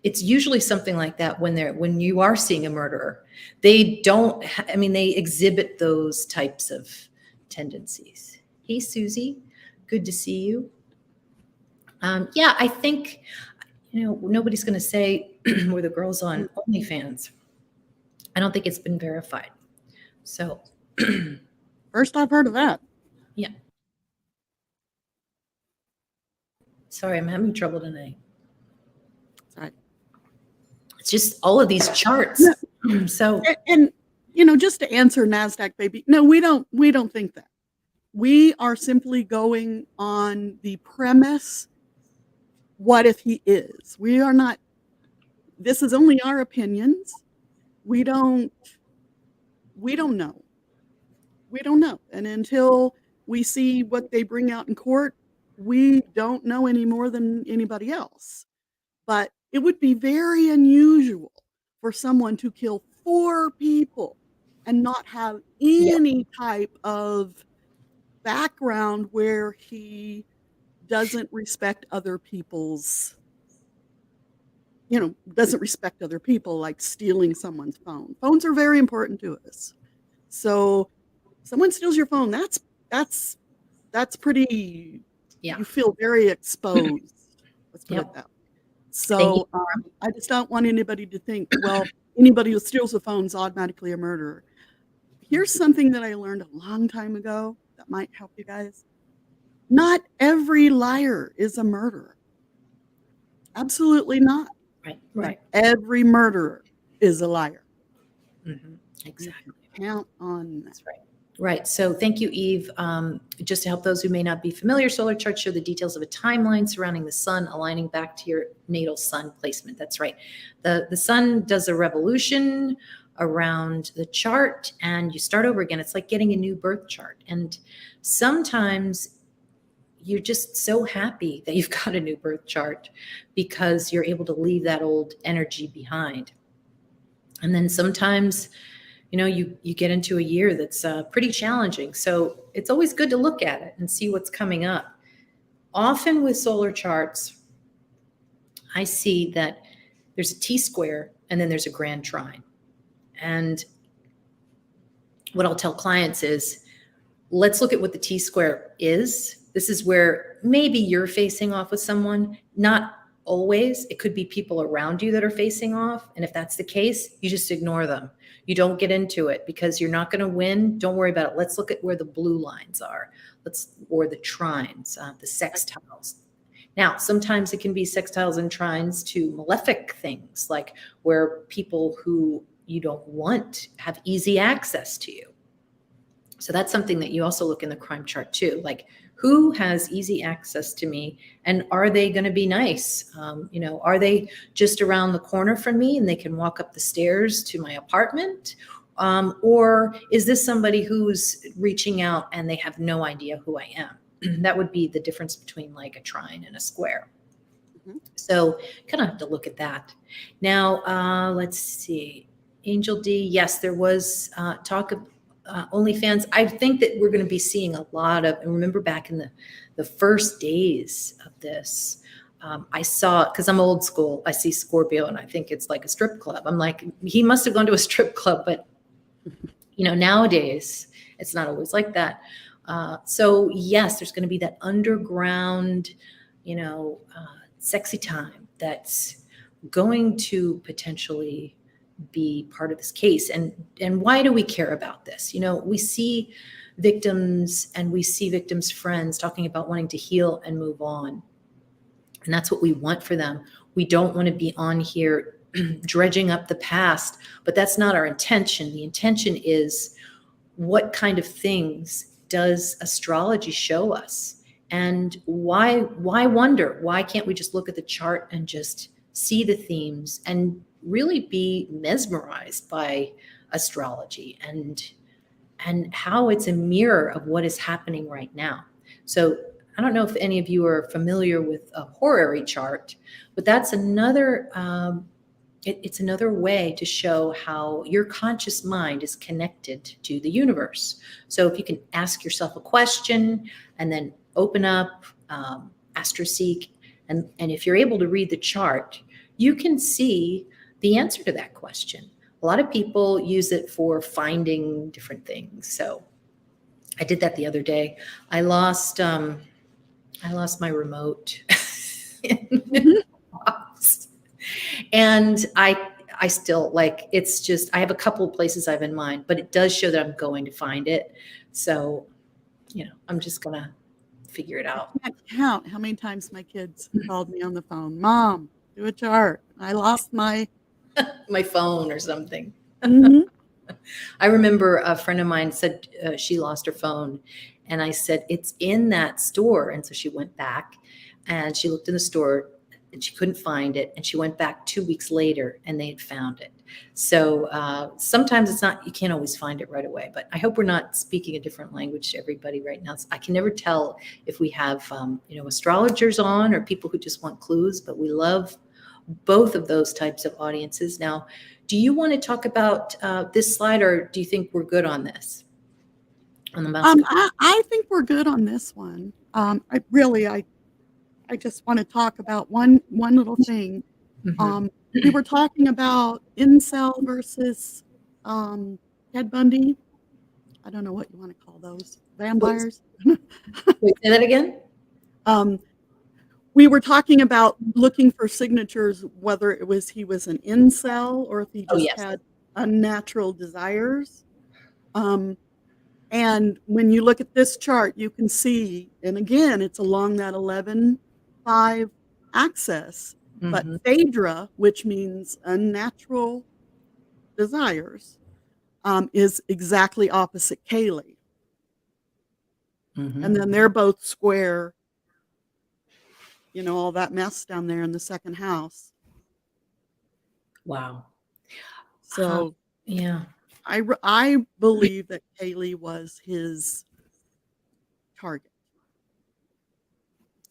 it's usually something like that when you are seeing a murderer. They don't, they exhibit those types of tendencies. Hey, Susie, good to see you. Yeah, I think, nobody's going to say we're the girls on OnlyFans. I don't think it's been verified. So. First I've heard of that. Yeah. Sorry, I'm having trouble tonight. Sorry. It's just all of these charts. Yeah. So. And just to answer NASDAQ Baby, no, we don't think that. We are simply going on the premise, what if he is? We are not, this is only our opinions. We don't know. We don't know. And until we see what they bring out in court, we don't know any more than anybody else. But it would be very unusual for someone to kill 4 people and not have any type of background where he doesn't respect other people's, doesn't respect other people, like stealing someone's phone. Phones are very important to us. So someone steals your phone, that's pretty, you feel very exposed. Let's put it that way. So I just don't want anybody to think, well, anybody who steals a phone is automatically a murderer. Here's something that I learned a long time ago that might help you guys. Not every liar is a murderer. Absolutely not. Right. But every murderer is a liar. Mm-hmm. Exactly. Count on that. That's right. Right. So thank you, Eve. Just to help those who may not be familiar, solar charts show the details of a timeline surrounding the sun, aligning back to your natal sun placement. That's right. The sun does a revolution around the chart and you start over again. It's like getting a new birth chart. And sometimes you're just so happy that you've got a new birth chart because you're able to leave that old energy behind. And then sometimes you get into a year that's pretty challenging. So it's always good to look at it and see what's coming up. Often with solar charts, I see that there's a T-square and then there's a grand trine. And what I'll tell clients is, let's look at what the T-square is. This is where maybe you're facing off with someone, not always. It could be people around you that are facing off. And if that's the case, you just ignore them. You don't get into it because you're not going to win. Don't worry about it. Let's look at where the blue lines are. Or the trines, the sextiles. Now, sometimes it can be sextiles and trines to malefic things, like where people who you don't want have easy access to you. So that's something that you also look in the crime chart too. Like, who has easy access to me, and are they going to be nice? Are they just around the corner from me and they can walk up the stairs to my apartment? Or is this somebody who's reaching out and they have no idea who I am? That would be the difference between like a trine and a square. Mm-hmm. So kind of have to look at that. Now, let's see. Angel D, yes, there was talk of OnlyFans. I think that we're going to be seeing a lot of, and remember back in the first days of this, I saw, because I'm old school, I see Scorpio and I think it's like a strip club. I'm like, he must have gone to a strip club, but nowadays it's not always like that. So yes, there's going to be that underground, sexy time that's going to potentially be part of this case. And why do we care about this? We see victims and we see victims' friends talking about wanting to heal and move on. And that's what we want for them. We don't want to be on here dredging up the past, but that's not our intention. The intention is, what kind of things does astrology show us? And why wonder? Why can't we just look at the chart and just see the themes and really be mesmerized by astrology and and how it's a mirror of what is happening right now. So I don't know if any of you are familiar with a horary chart, but that's another it's another way to show how your conscious mind is connected to the universe. So if you can ask yourself a question and then open up AstroSeek, and if you're able to read the chart, you can see the answer to that question. A lot of people use it for finding different things. So I did that the other day. I lost my remote in the box. And I still like, it's just, I have a couple of places I have in mind, but it does show that I'm going to find it. So, I'm just gonna figure it out. I can't count how many times my kids called me on the phone. Mom, do a chart. I lost my My phone or something. Mhm. I remember a friend of mine said she lost her phone, and I said, it's in that store. And so she went back and she looked in the store and she couldn't find it. And she went back 2 weeks later and they had found it. So sometimes it's not, you can't always find it right away, but I hope we're not speaking a different language to everybody right now. I can never tell if we have, astrologers on or people who just want clues, but we love both of those types of audiences. Now, do you want to talk about this slide, or do you think we're good on this? On the mouse? I think we're good on this one. I just want to talk about one little thing. Mhm. We were talking about incel versus Ted Bundy. I don't know what you want to call those vampires. Wait, say that again? um, we were talking about looking for signatures, whether he was an incel or if he Oh, just yes. had unnatural desires. And when you look at this chart, you can see, and again, it's along that 11-5 axis, but Mhm. Phaedra, which means unnatural desires, is exactly opposite Kaylee. Mhm. And then they're both square, all that mess down there in the second house. Wow. So Yeah. I believe that Kaylee was his target,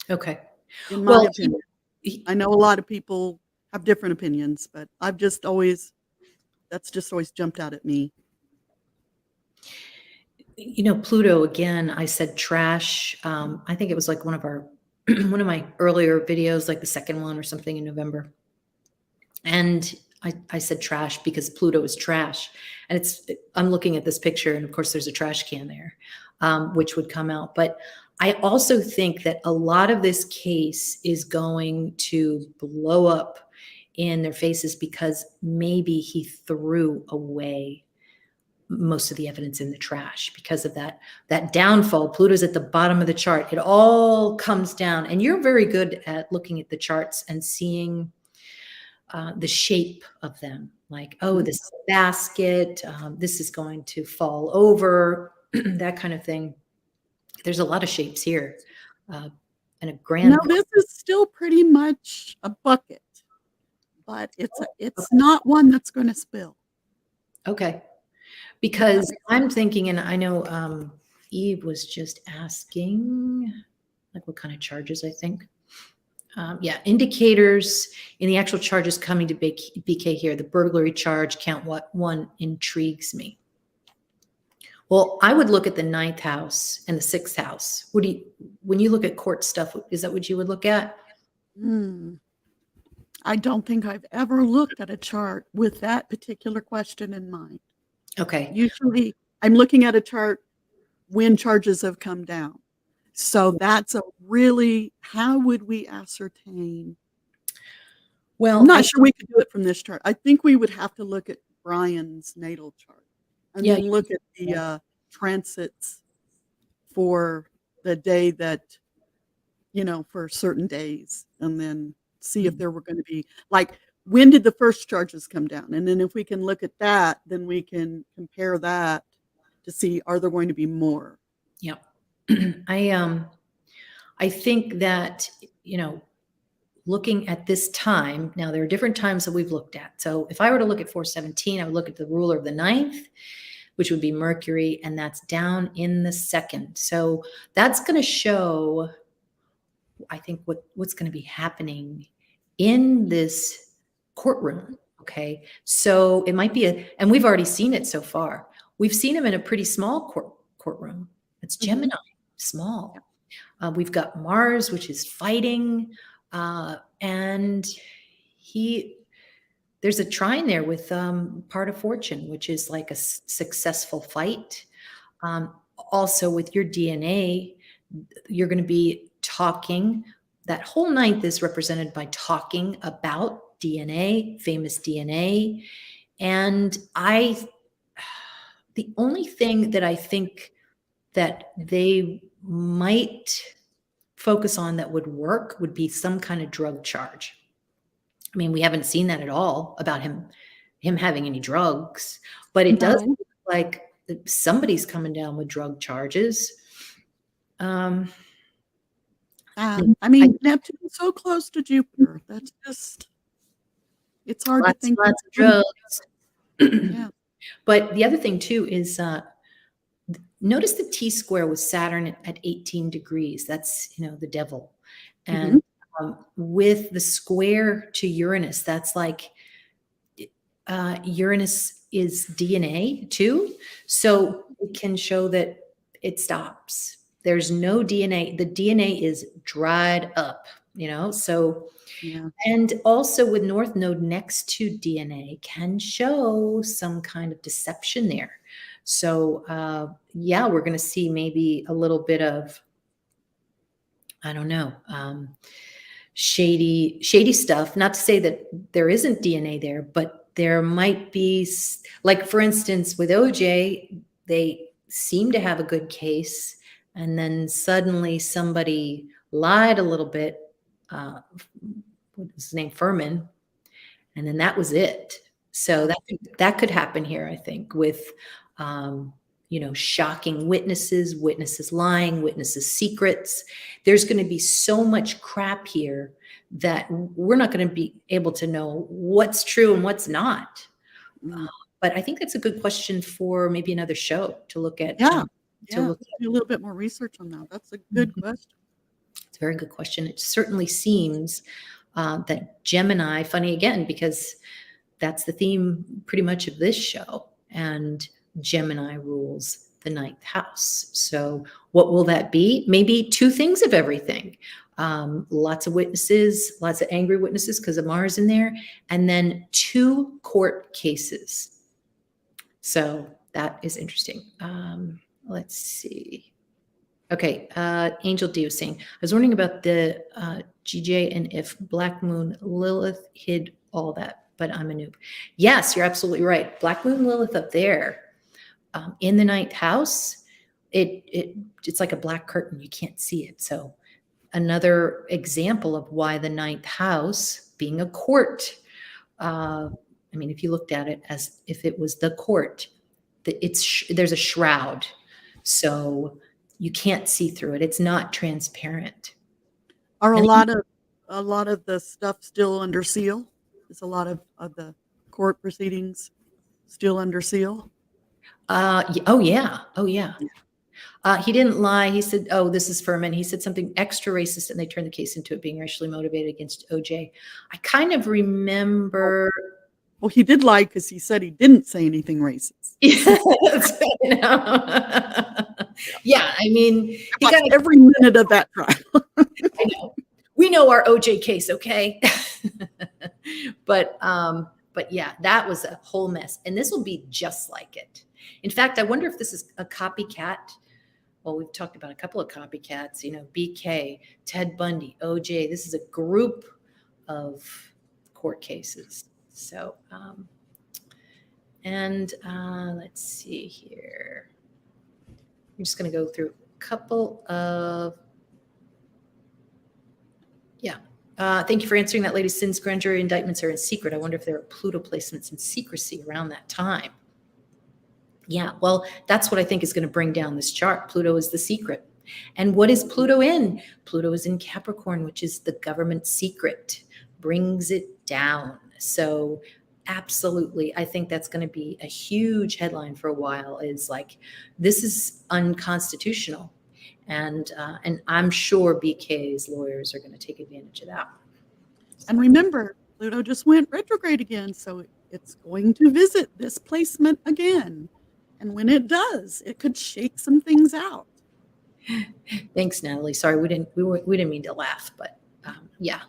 Okay. in my Well, opinion. I know a lot of people have different opinions, but that's just always jumped out at me. Pluto, again, I said trash. I think it was like one of our one of my earlier videos, like the second one or something in November. And I said trash because Pluto is trash. And I'm looking at this picture, and of course there's a trash can there, which would come out. But I also think that a lot of this case is going to blow up in their faces because maybe he threw away most of the evidence in the trash because of that downfall. Pluto's at the bottom of the chart. It all comes down, and you're very good at looking at the charts and seeing the shape of them. Like, oh, this is a basket. This is going to fall over. That kind of thing. There's a lot of shapes here, and a No, grand. this is still pretty much a bucket, but it's not one that's going to spill. Okay, because I'm thinking, and I know Eve was just asking, like, what kind of charges, I think. Yeah, indicators in the actual charges coming to BK here. The burglary charge, count one, intrigues me. Well, I would look at the ninth house and the sixth house. When you look at court stuff, is that what you would look at? I don't think I've ever looked at a chart with that particular question in mind. Okay. Usually I'm looking at a chart when charges have come down. So that's how would we ascertain? Well, I'm not sure we could do it from this chart. I think we would have to look at Brian's natal chart and then look at the transits for the day that, for certain days, and then see if there were going to be, like, when did the first charges come down? And then if we can look at that, then we can compare that to see, are there going to be more? Yeah. I think that, looking at this time, now there are different times that we've looked at. So if I were to look at 417, I would look at the ruler of the ninth. which would be Mercury, and that's down in the second. So that's going to show, I think, what's going to be happening in this courtroom. Okay. So it might be and we've already seen it so far. We've seen him in a pretty small courtroom. It's Gemini, small. We've got Mars, which is fighting. And there's a trine there with part of fortune, which is like a successful fight. Also with your DNA, you're going to be talking. That whole ninth is represented by talking about DNA, famous DNA. And the only thing that I think that they might focus on that would work would be some kind of drug charge. I mean, we haven't seen that at all about him having any drugs, but it does look like somebody's coming down with drug charges. I mean, Neptune's so close to Jupiter. That's just, it's hard to think. Lots of drugs. Yeah. But the other thing too is, notice the T-square with Saturn at 18 degrees. That's, the devil. And with the square to Uranus, that's like Uranus is DNA too. So it can show that it stops. There's no DNA. The DNA is dried up, so. Yeah. And also with North Node next to DNA can show some kind of deception there. So, we're going to see maybe a little bit of, I don't know, shady stuff. Not to say that there isn't DNA there, but there might be, like, for instance, with OJ, they seem to have a good case. And then suddenly somebody lied a little bit. What was his name? Furman. And then that was it. So that could happen here, I think, with, shocking witnesses lying, witnesses' secrets. There's going to be so much crap here that we're not going to be able to know what's true and what's not. But I think that's a good question for maybe another show to look at. Do a little bit more research on that. That's a good question. It's a very good question. It certainly seems that Gemini, funny again, because that's the theme pretty much of this show, and Gemini rules the ninth house. So what will that be? Maybe two things of everything. Lots of witnesses, lots of angry witnesses because of Mars in there, and then 2 court cases. So that is interesting. Let's see. Okay, Angel D was saying, I was wondering about the GJ and if Black Moon Lilith hid all that, but I'm a noob. Yes, you're absolutely right. Black Moon Lilith up there in the ninth house, it's like a black curtain. You can't see it. So another example of why the ninth house being a court, if you looked at it as if it was the court, there's a shroud. So you can't see through it. It's not transparent. Are a lot of the stuff still under seal? Is a lot of the court proceedings still under seal? Oh yeah. He didn't lie. He said, "Oh, this is Furman." He said something extra racist, and they turned the case into it being racially motivated against OJ. I kind of remember. Well, he did lie because he said he didn't say anything racist. Yeah, he got every minute of that trial. I know. We know our OJ case, okay? But yeah, that was a whole mess, and this will be just like it. In fact, I wonder if this is a copycat. Well, we've talked about a couple of copycats. BK, Ted Bundy, OJ. This is a group of court cases. So, let's see here. I'm just going to go through a couple of, thank you for answering that, lady. Since grand jury indictments are in secret, I wonder if there are Pluto placements in secrecy around that time. Yeah, well, that's what I think is going to bring down this chart. Pluto is the secret. And what is Pluto in? Pluto is in Capricorn, which is the government secret, brings it down. So Absolutely. I think that's going to be a huge headline for a while, is like, this is unconstitutional. And I'm sure BK's lawyers are going to take advantage of that. And remember, Pluto just went retrograde again, so it's going to visit this placement again. And when it does, it could shake some things out. Thanks, Natalie. Sorry, we didn't mean to laugh, but yeah.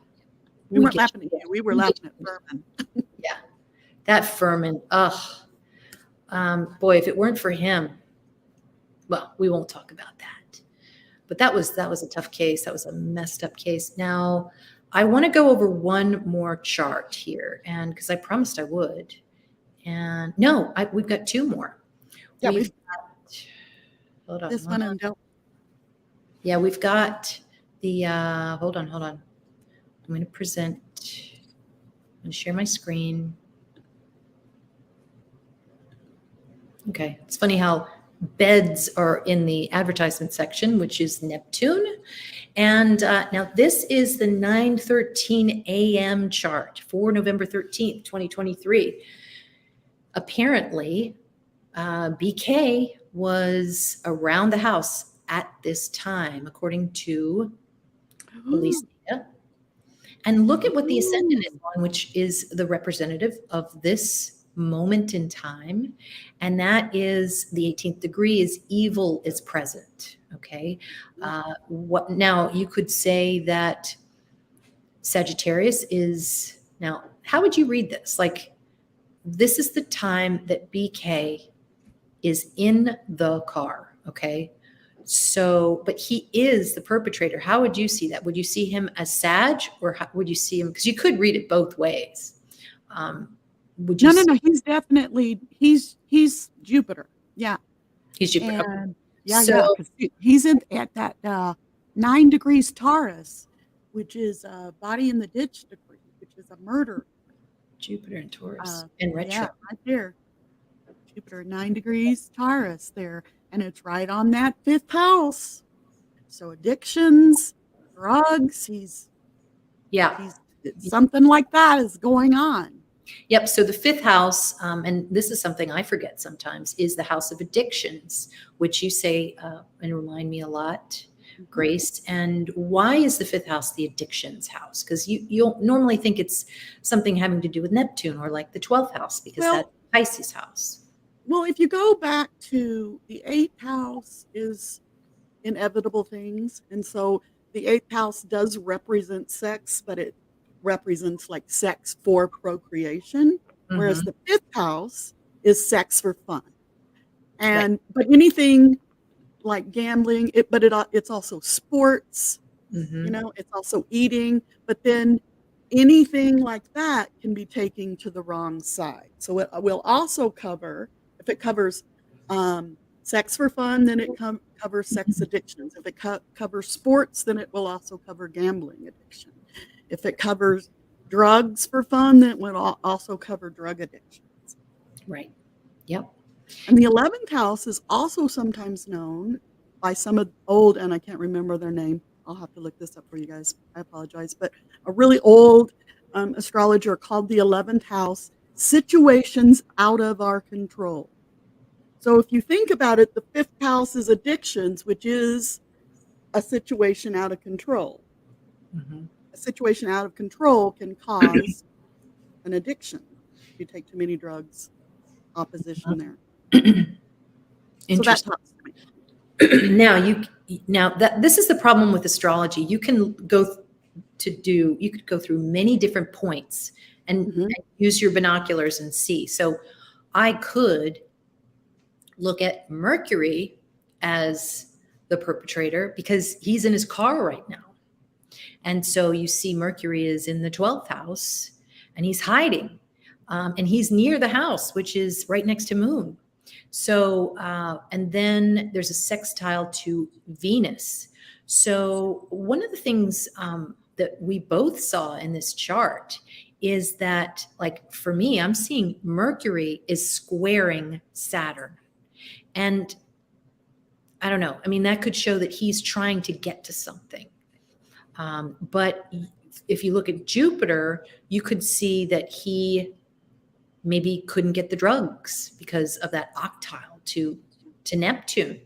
We weren't laughing at you. We were laughing at Furman. Yeah. That Furman, boy, if it weren't for him, well, we won't talk about that. But that was a tough case. That was a messed up case. Now, I want to go over one more chart here, and because I promised I would. And no, we've got two more. Yeah, hold on. This one and don't. Yeah, we've got the, hold on. I'm going to present, I'm going to share my screen. Okay, it's funny how beds are in the advertisement section, which is Neptune. And now this is the 9:13 a.m. chart for November 13th, 2023. Apparently, BK was around the house at this time, according to police data. And look at what the ascendant is on, which is the representative of this moment in time. And that is the 18th degree, is evil is present. Okay. What now? You could say that Sagittarius is, now, how would you read this? Like, this is the time that BK is in the car. Okay. So, but he is the perpetrator. How would you see that? Would you see him as Sag, or how would you see him? Because you could read it both ways. Would you? No. He's definitely, he's Jupiter. Yeah. He's Jupiter. And, yeah. He's at that 9 degrees Taurus, which is a body in the ditch degree, which is a murder. Jupiter and Taurus and retro. Yeah, right there. Jupiter 9 degrees Taurus there. And it's right on that 5th house. So addictions, drugs, something like that is going on. Yep. So the 5th house, and this is something I forget sometimes, is the house of addictions, which you say and remind me a lot, Grace. And why is the 5th house the addictions house? Because you'll normally think it's something having to do with Neptune, or like the 12th house, because that's Pisces house. Well, if you go back to the 8th house is inevitable things. And so the 8th house does represent sex, but it represents like sex for procreation. Whereas the 5th house is sex for fun. And, but anything like gambling, it's also sports, you know, it's also eating, but then anything like that can be taken to the wrong side. So it will also cover, if it covers sex for fun, then it covers sex addictions. If it covers sports, then it will also cover gambling addiction. If it covers drugs for fun, then it will also cover drug addictions. Right. Yep. And the 11th house is also sometimes known by some of old, and I can't remember their name. I'll have to look this up for you guys. I apologize. But a really old astrologer called the 11th house situations out of our control. So if you think about it, the 5th house is addictions, which is a situation out of control. A situation out of control can cause an addiction. If you take too many drugs, opposition there. So that talks to me. Now this is the problem with astrology. You could go through many different points and use your binoculars and see. So I could look at Mercury as the perpetrator because he's in his car right now. And so you see Mercury is in the 12th house and he's hiding. And he's near the house, which is right next to Moon. So, and then there's a sextile to Venus. So one of the things that we both saw in this chart is that, like, for me, I'm seeing Mercury is squaring Saturn. And I don't know. I mean, that could show that he's trying to get to something. But if you look at Jupiter, you could see that he maybe couldn't get the drugs because of that octile to Neptune,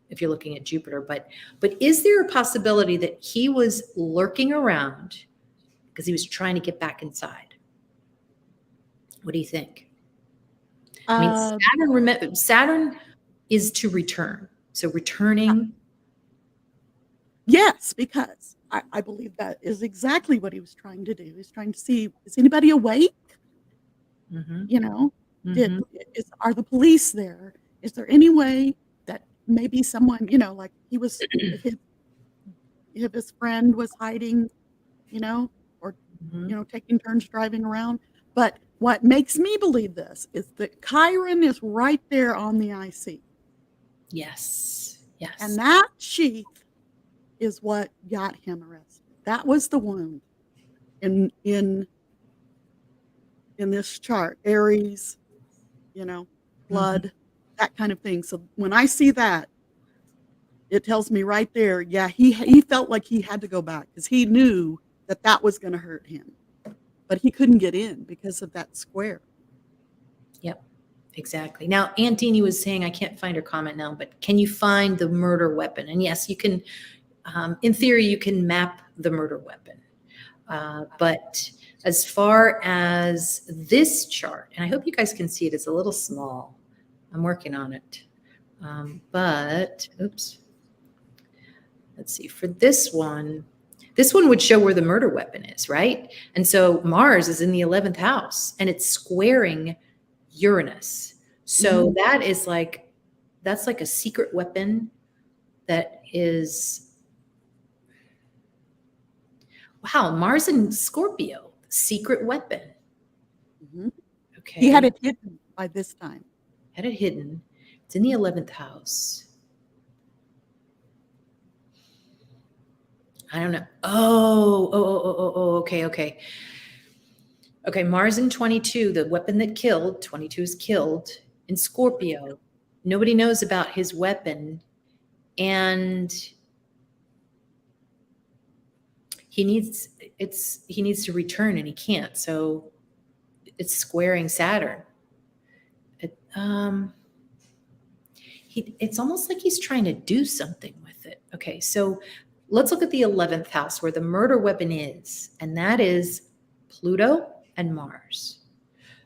if you're looking at Jupiter. But is there a possibility that he was lurking around because he was trying to get back inside? What do you think? I mean, Saturn is to return. So returning. Yes, because I believe that is exactly what he was trying to do. He's trying to see, is anybody awake? Mm-hmm. You know, Mm-hmm. are the police there? Is there any way that maybe someone, you know, like if his friend was hiding, you know, or, Mm-hmm. you know, taking turns driving around? But what makes me believe this is that Chiron is right there on the IC. Yes. Yes. And that sheath is what got him arrested. That was the wound in this chart. Aries, you know, blood, that kind of thing. So when I see that, it tells me right there, yeah, he felt like he had to go back because he knew that was going to hurt him. But he couldn't get in because of that square. Yep, exactly. Now, Aunt Deanie was saying, I can't find her comment now, but can you find the murder weapon? And yes, you can. In theory, you can map the murder weapon. But as far as this chart, and I hope you guys can see it, it's a little small. I'm working on it. But, oops. Let's see, for this one would show where the murder weapon is, right? And so Mars is in the 11th house and it's squaring Uranus. So that's like a secret weapon that is, wow, Mars in Scorpio, secret weapon. Mm-hmm. Okay. He had it hidden by this time. Had it hidden. It's in the 11th house. I don't know. Okay. Okay, Mars in 22, the weapon that killed, 22 is killed in Scorpio. Nobody knows about his weapon. And he needs to return and he can't. So it's squaring Saturn. It's almost like he's trying to do something with it. Okay, so let's look at the 11th house where the murder weapon is, and that is Pluto and Mars.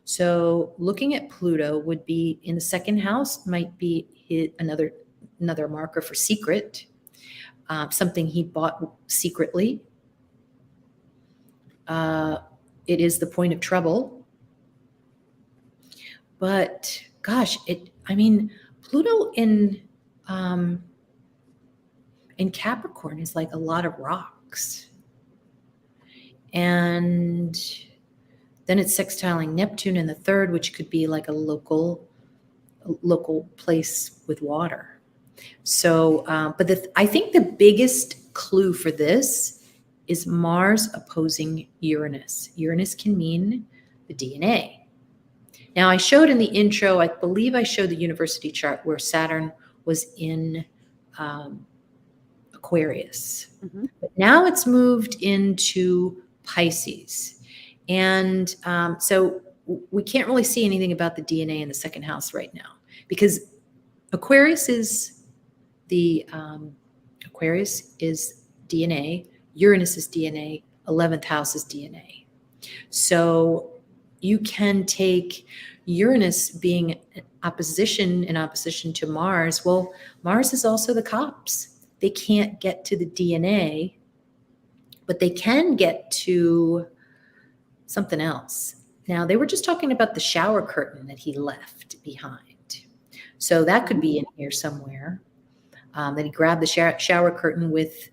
So looking at Pluto would be in the second house, might be another marker for secret, something he bought secretly. It is the point of trouble. But gosh, Pluto in Capricorn is like a lot of rocks. And then it's sextiling Neptune in the third, which could be like a local place with water. So, but I think the biggest clue for this is Mars opposing Uranus. Uranus can mean the DNA. Now, I showed in the intro, I believe I showed the university chart where Saturn was in Aquarius. Mm-hmm. But now it's moved into Pisces. And so we can't really see anything about the DNA in the second house right now because Aquarius is DNA, Uranus is DNA, 11th house is DNA. So you can take Uranus being in opposition to Mars. Well, Mars is also the cops. They can't get to the DNA, but they can get to something else. Now, they were just talking about the shower curtain that he left behind. So that could be in here somewhere. That he grabbed the shower curtain with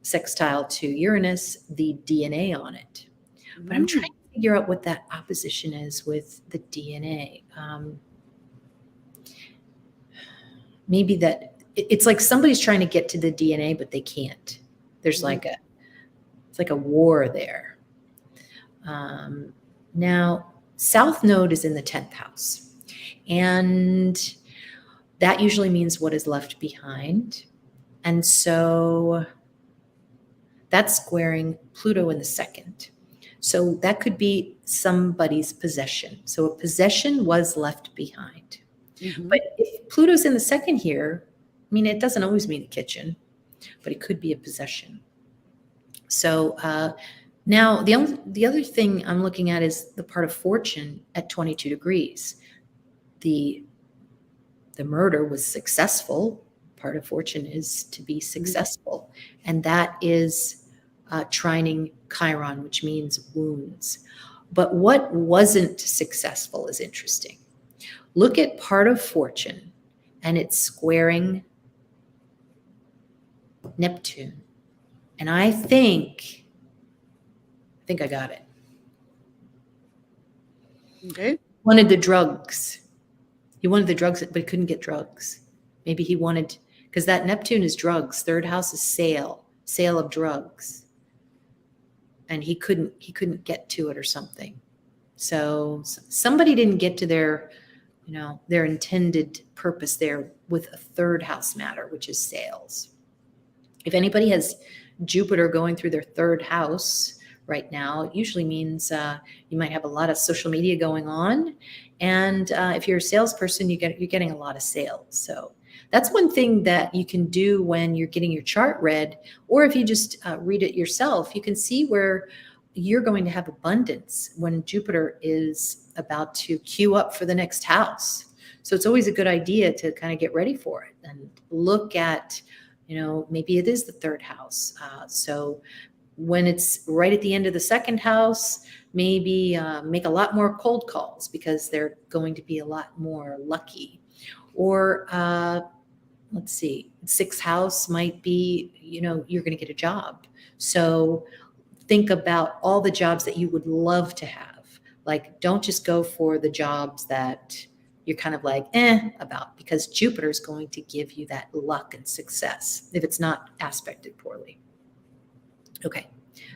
sextile to Uranus, the DNA on it. But I'm trying to figure out what that opposition is with the DNA. Maybe that it's like somebody's trying to get to the DNA, but they can't. There's it's like a war there. Now, South Node is in the 10th house, and that usually means what is left behind. And so that's squaring Pluto in the second. So that could be somebody's possession. So a possession was left behind. But if Pluto's in the second here, I mean, it doesn't always mean a kitchen, but it could be a possession. So now the other thing I'm looking at is the part of fortune at 22 degrees. The murder was successful. Part of fortune is to be successful. And that is trining Chiron, which means wounds. But what wasn't successful is interesting. Look at part of fortune, and it's squaring Neptune. And I think I got it. Okay. Wanted the drugs. He wanted the drugs, but he couldn't get drugs. Maybe he wanted, because that Neptune is drugs. Third house is sale of drugs. And he couldn't get to it or something. So somebody didn't get to their intended purpose there with a third house matter, which is sales. If anybody has Jupiter going through their third house right now, it usually means you might have a lot of social media going on. And if you're a salesperson, you're getting a lot of sales. So that's one thing that you can do when you're getting your chart read, or if you just read it yourself, you can see where you're going to have abundance when Jupiter is about to queue up for the next house. So it's always a good idea to kind of get ready for it and look at, maybe it is the third house. So when it's right at the end of the second house, maybe make a lot more cold calls because they're going to be a lot more lucky. Or let's see, sixth house might be, you're going to get a job. So think about all the jobs that you would love to have. Like, don't just go for the jobs that you're kind of like, about, because Jupiter is going to give you that luck and success if it's not aspected poorly. Okay.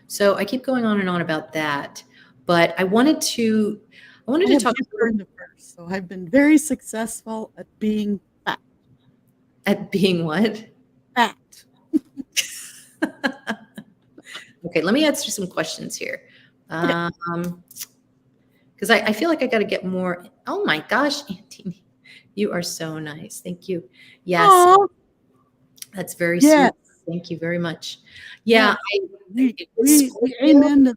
So I keep going on and on about that, but I wanted to talk in the first. So I've been very successful at being fat. At being what? Fat. Okay, let me answer some questions here. Okay. Because I feel like I got to get more. Oh my gosh, Auntie, you are so nice. Thank you. Yes. Aww. That's very sweet. Thank you very much. Yeah. We amen to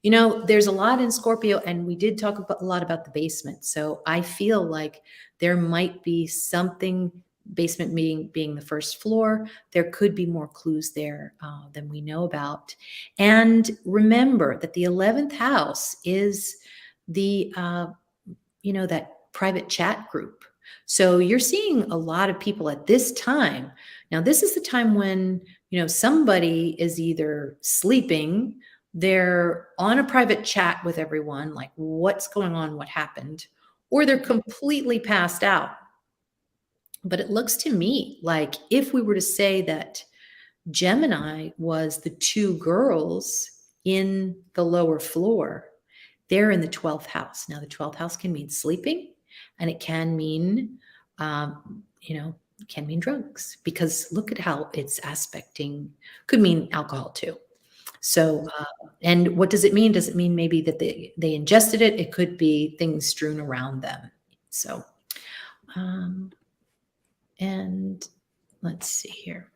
that. There's a lot in Scorpio, and we did talk a lot about the basement. So I feel like there might be something, basement being the first floor. There could be more clues there than we know about. And remember that the 11th house is the, that private chat group. So you're seeing a lot of people at this time. Now, this is the time when, somebody is either sleeping, they're on a private chat with everyone, like what's going on, what happened, or they're completely passed out. But it looks to me like if we were to say that Gemini was the two girls in the lower floor, they're in the 12th house. Now, the 12th house can mean sleeping, and it can mean, can mean drugs, because look at how it's aspecting, could mean alcohol too. So, and what does it mean? Does it mean maybe that they ingested it? It could be things strewn around them. So, and let's see here.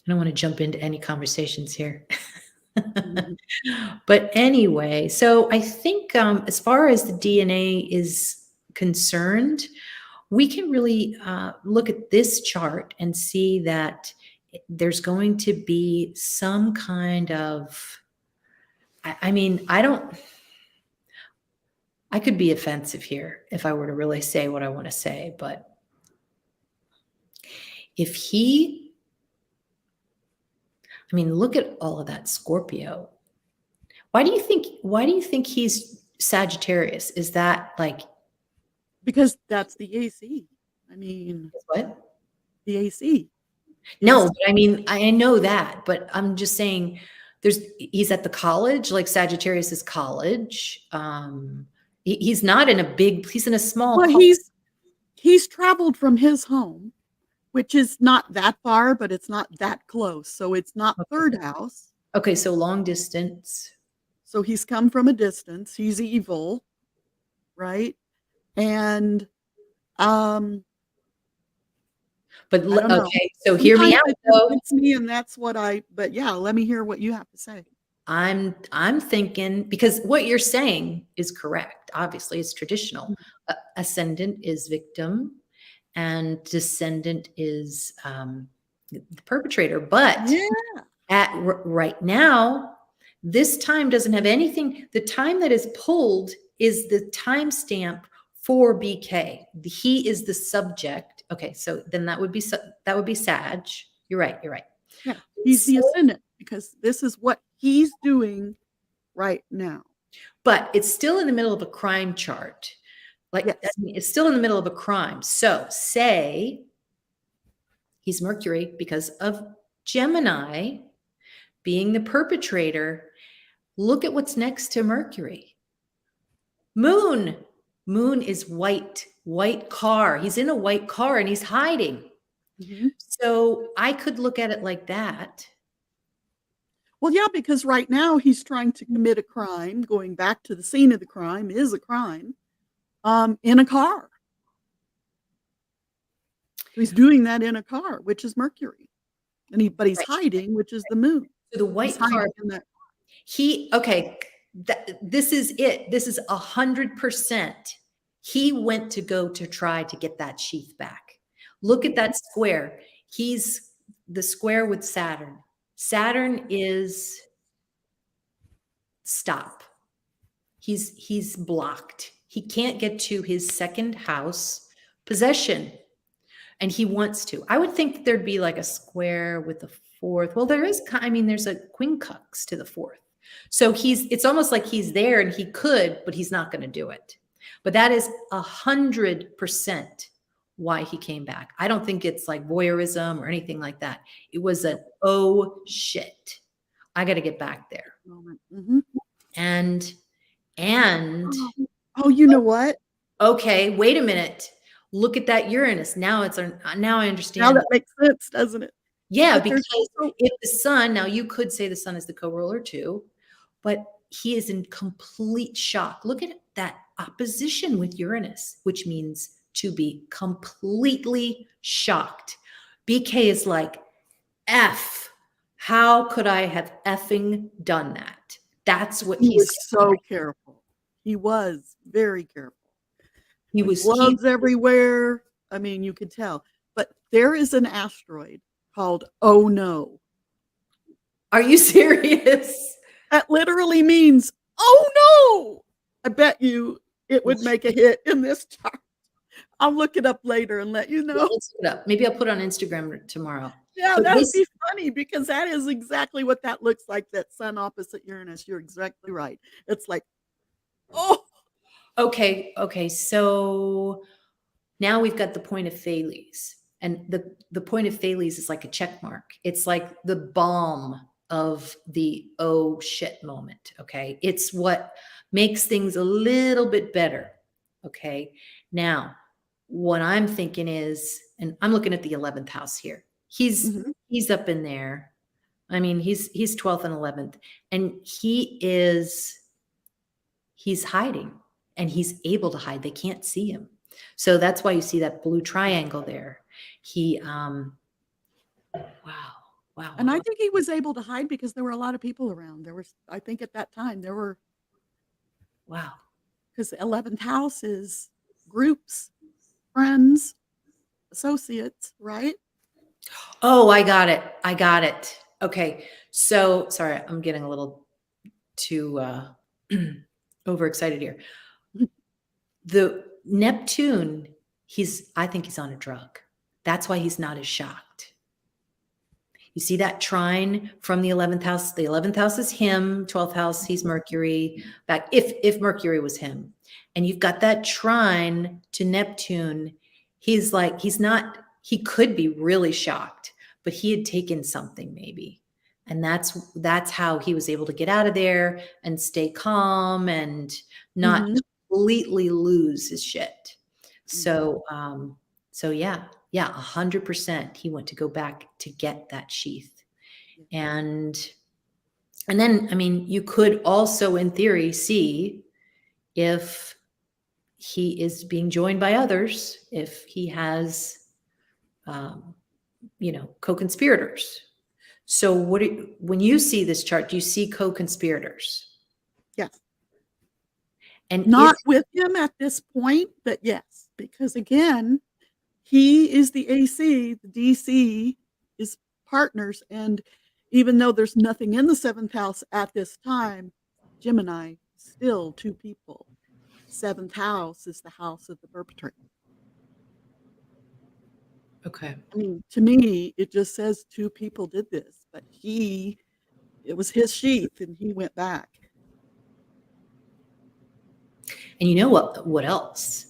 I don't want to jump into any conversations here. But anyway, so I think as far as the DNA is concerned, we can really look at this chart and see that there's going to be some kind of, I could be offensive here if I were to really say what I want to say, but look at all of that Scorpio. Why do you think he's Sagittarius? Is that like? Because that's the AC. What? The AC. No, but I know that, but I'm just saying he's at the college, like Sagittarius is college. He's not in he's in a small. Well, he's traveled from his home, which is not that far, but it's not that close. So it's not third house. Okay, so long distance. So he's come from a distance. He's evil, right? And But I don't know. okay, so hear me Sometimes out it just though. hits me, and that's what but yeah, let me hear what you have to say. I'm thinking, because what you're saying is correct. Obviously, it's traditional. Ascendant is victim, and descendant is the perpetrator. But Yeah. right now, this time doesn't have anything. The time that is pulled is the timestamp for BK. He is the subject. Okay, so then that would be Sag. You're right. You're right. Yeah. He's the So, ascendant because this is what he's doing right now. but it's still in the middle of a crime chart. Like, I Yes. mean, it's still in the middle of a crime. So say he's Mercury because of Gemini being the perpetrator. Look at what's next to Mercury. Moon. Moon is white car. He's in a white car and he's hiding. Mhm. So I could look at it like that. Well, yeah, because right now he's trying to commit a crime. Going back to the scene of the crime is a crime, in a car. So he's doing that in a car, which is Mercury, but he's Right. hiding, which is the moon. So the He's white car, hiding in that. okay, this is it. This is 100%. He went to go to try to get that sheath back. Look at that square. He's the square with Saturn. Saturn is stop. He's blocked. He can't get to his second house possession, and he wants to. I would think that there'd be like a square with the fourth. Well, there is. I mean, there's a quincunx to the fourth. So it's almost like he's there and he could, but he's not going to do it. But that is 100% why he came back. I don't think it's like voyeurism or anything like that. It was oh shit, I got to get back there. Mm-hmm. And oh, you know what? okay, wait a minute. Look at that Uranus. Now I Now understand. that makes sense, doesn't it? Yeah, But because there's also if the sun, now you could say the sun is the co-ruler too, but he is in complete shock. Look at that opposition with Uranus, which means to be completely shocked. BK is like, F, how could I have effing done that? That's what he he's was so careful. He was very careful. he With was he gloves everywhere. I mean, you could tell. But there is an asteroid called Oh No. Are you serious? That literally means, oh no! I bet you it would make a hit in this chart. I'll look it up later and let you Yeah, know. let's look it up. Maybe I'll put it on Instagram tomorrow. Yeah, So that would this, be funny because that is exactly what that looks like, that sun opposite Uranus. You're exactly right. It's like, oh, okay. So now we've got the point of Thales. And the point of Thales is like a check mark. It's like the balm of the oh shit moment. Okay. It's what makes things a little bit better. Okay. Now, what I'm thinking is, and I'm looking at the 11th house here. mhm. He's up in there. I mean, he's 12th and 11th, and he's hiding, and he's able to hide. They can't see him. So that's why you see that blue triangle there. He wow. And I think he was able to hide because there were a lot of people around. There was, I think at that time, there were, Wow. because the 11th house is groups, friends, associates, right? Oh, I got it. Okay. So sorry, I'm getting a little too overexcited here. The Neptune, I think he's on a drug. That's why he's not as shocked. You see that trine from the 11th house? The 11th house is him, 12th house, he's Mercury. Back if Mercury was him. And you've got that trine to Neptune. He's like, he could be really shocked, but he had taken something maybe. And that's how he was able to get out of there and stay calm and not Mhm. completely lose his shit. Mhm. So yeah, 100%. He went to go back to get that sheath. Yeah. And And then, I mean, you could also, in theory, see if he is being joined by others, if he has, co-conspirators. So when you see this chart, do you see co-conspirators? Yes. And Not with him at this point, but yes, because again, he is the AC, the DC is partners. And even though there's nothing in the seventh house at this time, Gemini, still two people. Seventh house is the house of the perpetrator. okay. I mean, to me, it just says two people did this, but it was his sheath and he went back. And you know what else?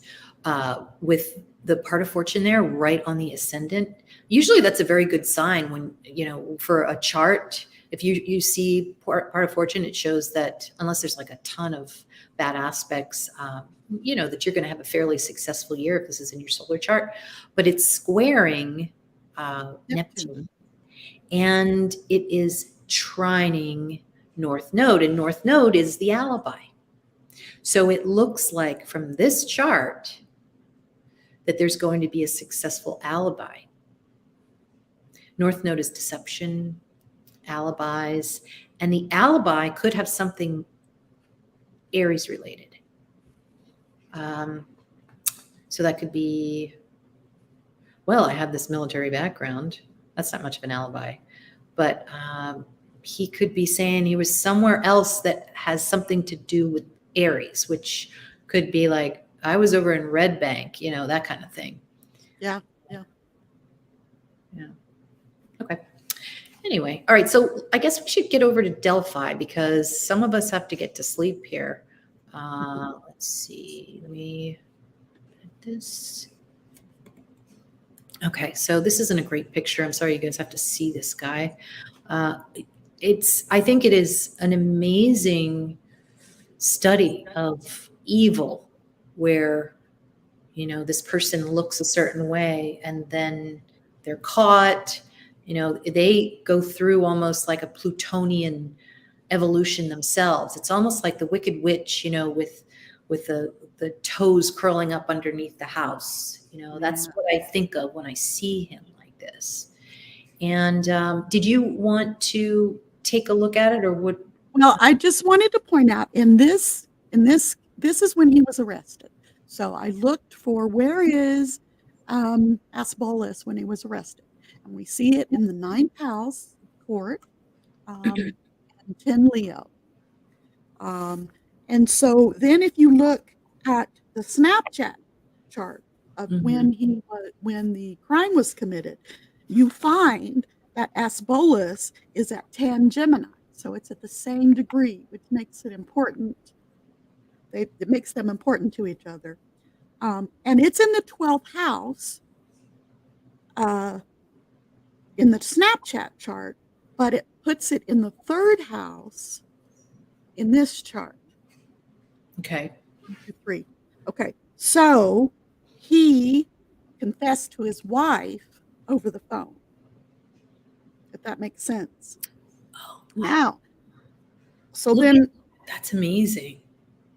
With the part of fortune there, right on the ascendant, usually that's a very good sign when, for a chart, if you see part of fortune, it shows that unless there's like a ton of bad aspects, that you're going to have a fairly successful year if this is in your solar chart. But it's squaring Neptune, and it is trining North Node, and North Node is the alibi. So it looks like from this chart that there's going to be a successful alibi. North Node is deception, alibis, and the alibi could have something Aries related. So that could be, well, I have this military background. That's not much of an alibi. But he could be saying he was somewhere else that has something to do with Aries, which could be like, I was over in Red Bank, that kind of thing. Yeah. Okay. Anyway, all right. So I guess we should get over to Delphi because some of us have to get to sleep here. Let's see. Let me put this. Okay. So this isn't a great picture. I'm sorry you guys have to see this guy. I think it is an amazing study of evil where, this person looks a certain way and then they're caught. They go through almost like a Plutonian evolution themselves. It's almost like the Wicked Witch, with the toes curling up underneath the house. That's what I think of when I see him like this. And did you want to take a look at it, or would? Well, I just wanted to point out this is when he was arrested. So I looked for where is Asbolus when he was arrested. And we see it in the 9th house court, and 10 Leo. And so then if you look at the Snapchat chart of when the crime was committed, you find that Asbolus is at 10 Gemini. So it's at the same degree, which makes it important. It makes them important to each other. And it's in the 12th house in the Snapchat chart, but it puts it in the 3rd house in this chart. Okay. 1, 2, 3. Okay. So he confessed to his wife over the phone. If that makes sense. Oh, now. So look then that's amazing.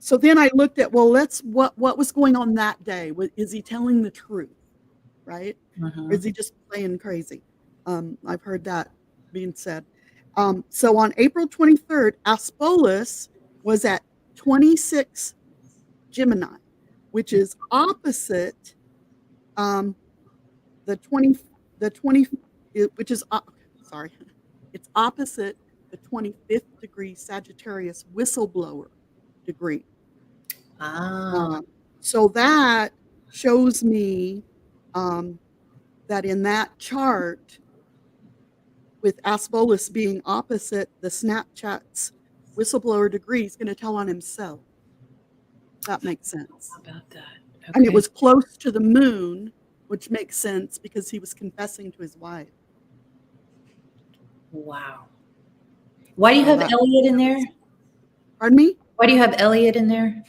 So then I looked at, well, what was going on that day? Is he telling the truth? Right? Or is he just playing crazy? I've heard that being said. So on April 23rd, Asbolus was at 26 Gemini, which is opposite it's opposite the 25th degree Sagittarius whistleblower degree. So that shows me that in that chart, with Asbolus being opposite the Snapchat's whistleblower degree, he's going to tell on himself. That makes sense. How about that? Okay. And it was close to the moon, which makes sense because he was confessing to his wife. Wow. Why do you have Elliot in there? Pardon me? Why do you have Elliot in there?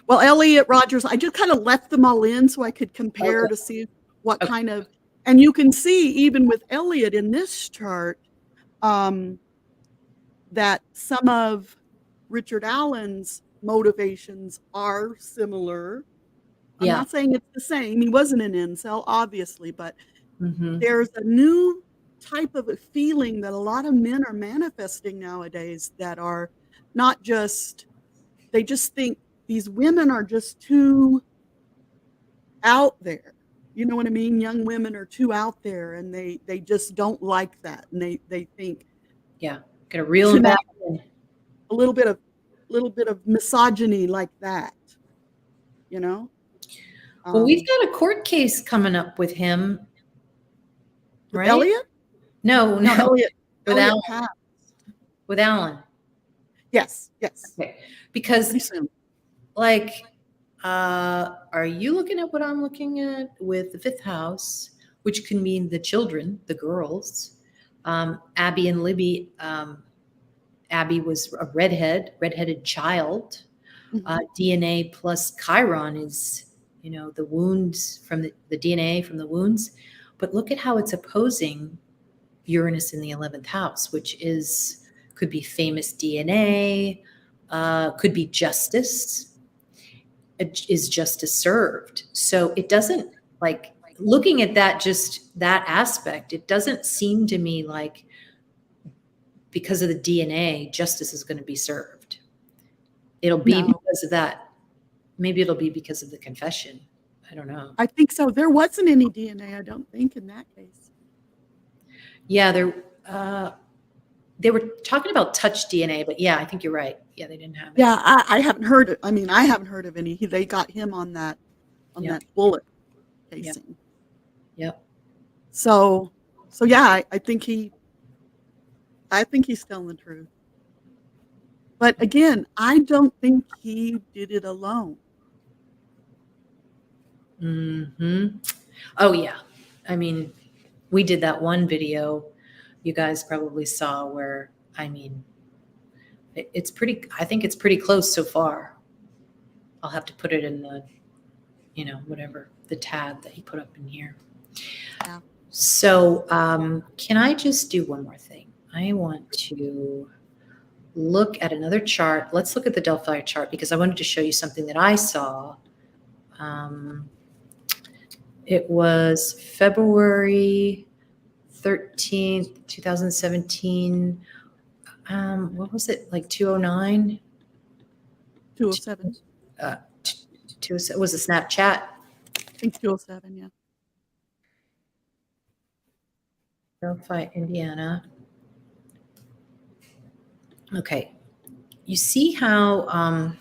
Well, Elliot, Rogers, I just kind of left them all in so I could compare to see what kind of, and you can see even with Elliot in this chart, that some of Richard Allen's motivations are similar. I'm Yeah. not saying it's the same. He wasn't an incel, obviously, but Mm-hmm. there's a new type of a feeling that a lot of men are manifesting nowadays that are not just, they just think these women are just too out there. You know what I mean? Young women are too out there, and they just don't like that. And they think, Yeah. Gotta reel you him know, back in. a little bit of misogyny like that, you know? Well, we've Um, got a court case coming up with him, with right? Elliot? No, No, no, with Elliot Alan. passed. With Alan. Yes, yes. Okay. Because Pretty soon. like, are you looking at what I'm looking at with the fifth house, which can mean the children, the girls, Abby and Libby. Abby was a redheaded child. Mhm. DNA plus Chiron is, the wounds from the DNA from the wounds. But look at how it's opposing Uranus in the 11th house, which could be famous DNA, could be justice. Is justice served? So it doesn't, like, looking at that, just that aspect, it doesn't seem to me like because of the DNA, justice is going to be served. It'll be No, because of that. Maybe it'll be because of the confession. I don't know. I think so. There wasn't any DNA, I don't think, in that case. Yeah, they were talking about touch DNA, but yeah, I think you're right. Yeah, they didn't have it. Yeah, I haven't heard it. I mean, I haven't heard of any. They got him on that Yep. bullet Yep. casing. Yep. So yeah, I think he's telling the truth. But again, I don't think he did it alone. Mm-hmm. Oh yeah. I mean, we did that one video you guys probably saw where, I mean, it's pretty, I think it's pretty close so far. I'll have to put it in the, whatever, the tab that he put up in here. Yeah. So can I just do one more thing? I want to look at another chart. Let's look at the Delphi chart because I wanted to show you something that I saw. It was February 13th, 2017. What was it, like 209? 207. 207 was a Snapchat. I think 207, yeah. Delphi, Indiana. Okay. You see how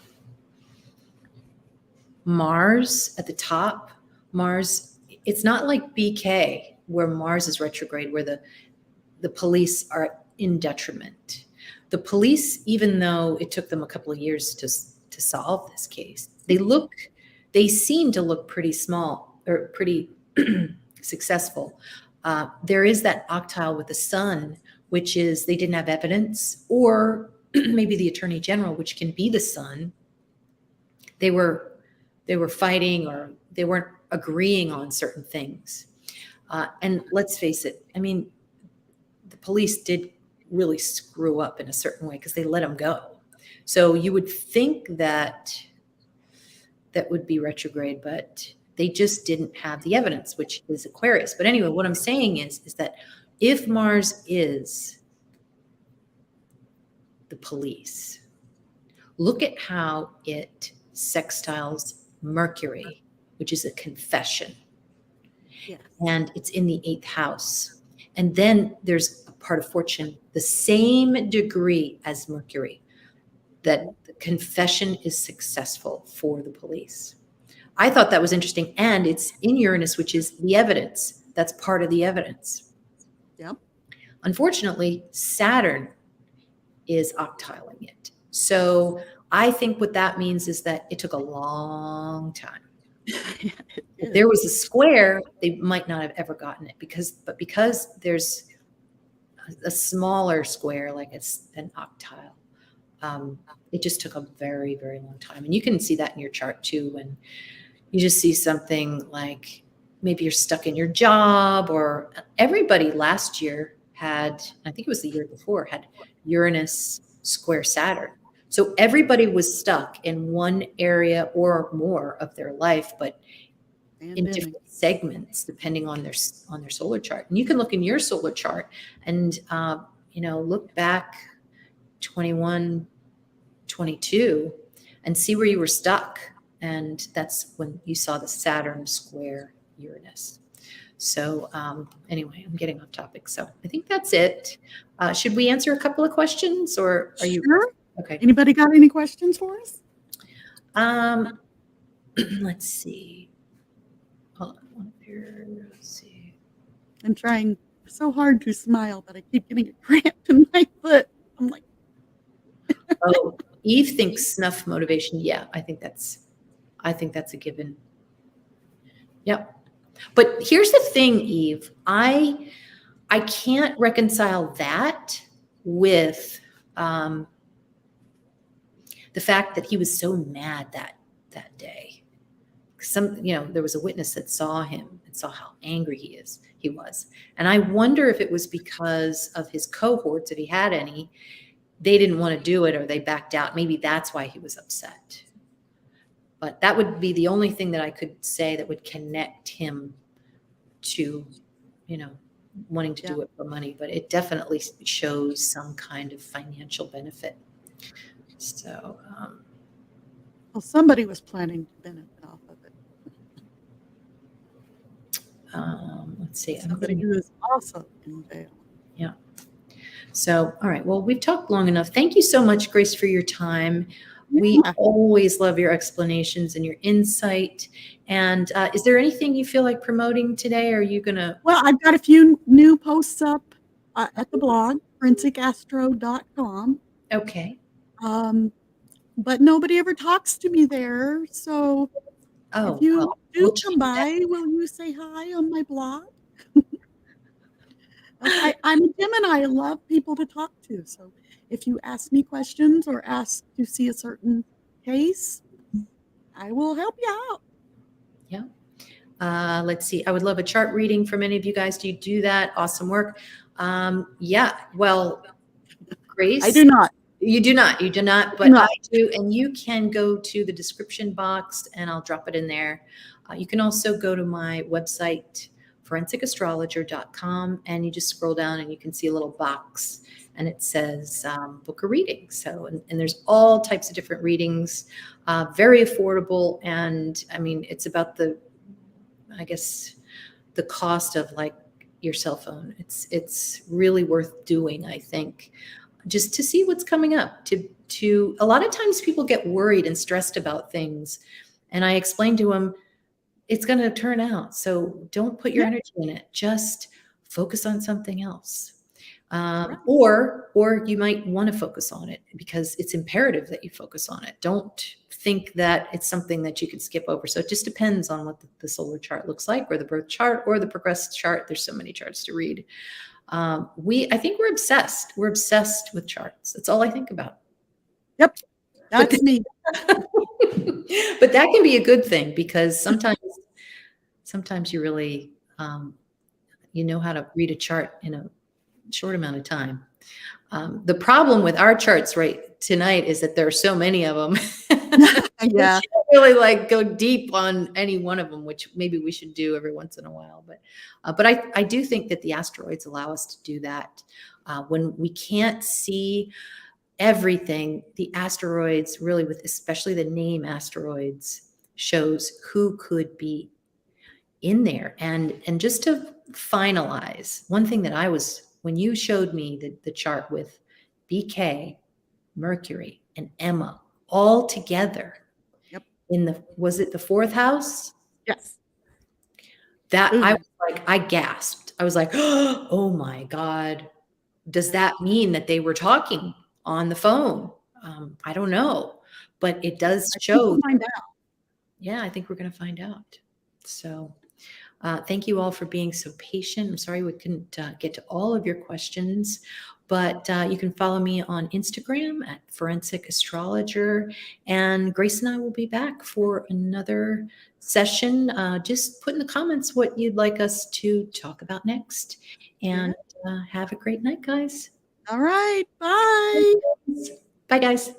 Mars at the top, Mars, it's not like BK where Mars is retrograde, where the police are in detriment. The police, even though it took them a couple of years to solve this case, they seem to look pretty small or pretty successful. There is that octile with the sun, which is they didn't have evidence, or maybe the attorney general, which can be the sun. They were fighting, or they weren't agreeing on certain things. And let's face it, I mean, the police did really screw up in a certain way because they let them go. So you would think that would be retrograde, but they just didn't have the evidence, which is Aquarius. But anyway, what I'm saying is that if Mars is the police, look at how it sextiles Mercury, which is a confession. Yes. And it's in the 8th house. And then there's a part of fortune, the same degree as Mercury, that the confession is successful for the police. I thought that was interesting. And it's in Uranus, which is the evidence. That's part of the evidence. Yep. Unfortunately, Saturn is octiling it. So I think what that means is that it took a long time. If there was a square, they might not have ever gotten it because there's a smaller square, like it's an octile, it just took a very, very long time. And you can see that in your chart too, when you just see something like maybe you're stuck in your job, or everybody last year had, I think it was the year before, had Uranus square Saturn. So everybody was stuck in one area or more of their life, but in different segments depending on their solar chart. And you can look in your solar chart and look back 21, 22 and see where you were stuck. And that's when you saw the Saturn square Uranus. So anyway, I'm getting off topic. So I think that's it. Should we answer a couple of questions, or are you sure? Okay. Anybody got any questions for us? Let's see. Hold on, one here. Let's see. I'm trying so hard to smile, but I keep getting a cramp in my foot. I'm like, oh, Eve thinks snuff motivation. Yeah, I think that's a given. Yep. But here's the thing, Eve. I can't reconcile that with the fact that he was so mad that day. There was a witness that saw him and saw how angry he was. And I wonder if it was because of his cohorts, if he had any, they didn't want to do it or they backed out. Maybe that's why he was upset. But that would be the only thing that I could say that would connect him to, wanting to do it for money. But it definitely shows some kind of financial benefit. So, well, somebody was planning to benefit off of it. Let's see. Somebody who is also in jail. Yeah. So, all right. Well, we've talked long enough. Thank you so much, Grace, for your time. Yeah. We always love your explanations and your insight. And is there anything you feel like promoting today? Or are you going to? Well, I've got a few new posts up at the blog, forensicastro.com. Okay. But nobody ever talks to me there. So if you do come by, will you say hi on my blog? I'm a Gemini. I love people to talk to. So if you ask me questions or ask to see a certain case, I will help you out. Yeah. Let's see. I would love a chart reading from any of you guys. Do you do that? Awesome work. Yeah. Well, Grace. I do not. You do not. You do not. But I do. And you can go to the description box and I'll drop it in there. You can also go to my website, forensicastrologer.com, and you just scroll down and you can see a little box and it says book a reading. So, and there's all types of different readings, very affordable. And I mean, it's about the cost of like your cell phone. It's really worth doing, I think, just to see what's coming up. To a lot of times people get worried and stressed about things. And I explain to them, it's going to turn out. So don't put your energy in it. Just focus on something else. Or you might want to focus on it because it's imperative that you focus on it. Don't think that it's something that you could skip over. So it just depends on what the solar chart looks like, or the birth chart, or the progressed chart. There's so many charts to read. I think we're obsessed. We're obsessed with charts. That's all I think about. Yep. That's me. But that can be a good thing because sometimes you really, you know how to read a chart in a short amount of time. The problem with our charts right tonight is that there are so many of them. Yeah. Really like go deep on any one of them, which maybe we should do every once in a while. But I do think that the asteroids allow us to do that. When we can't see everything, the asteroids really, with especially the name asteroids, shows who could be in there. And just to finalize, one thing that when you showed me the chart with BK, Mercury, and Emma all together, was it the fourth house? Yes. That I was like, I gasped. I was like, oh my God. Does that mean that they were talking on the phone? I don't know, but it does show. We'll find out. Yeah, I think we're going to find out. So thank you all for being so patient. I'm sorry we couldn't get to all of your questions, but you can follow me on Instagram at Forensic Astrologer, and Grace and I will be back for another session. Just put in the comments what you'd like us to talk about next, and have a great night, guys. All right. Bye. Bye, guys.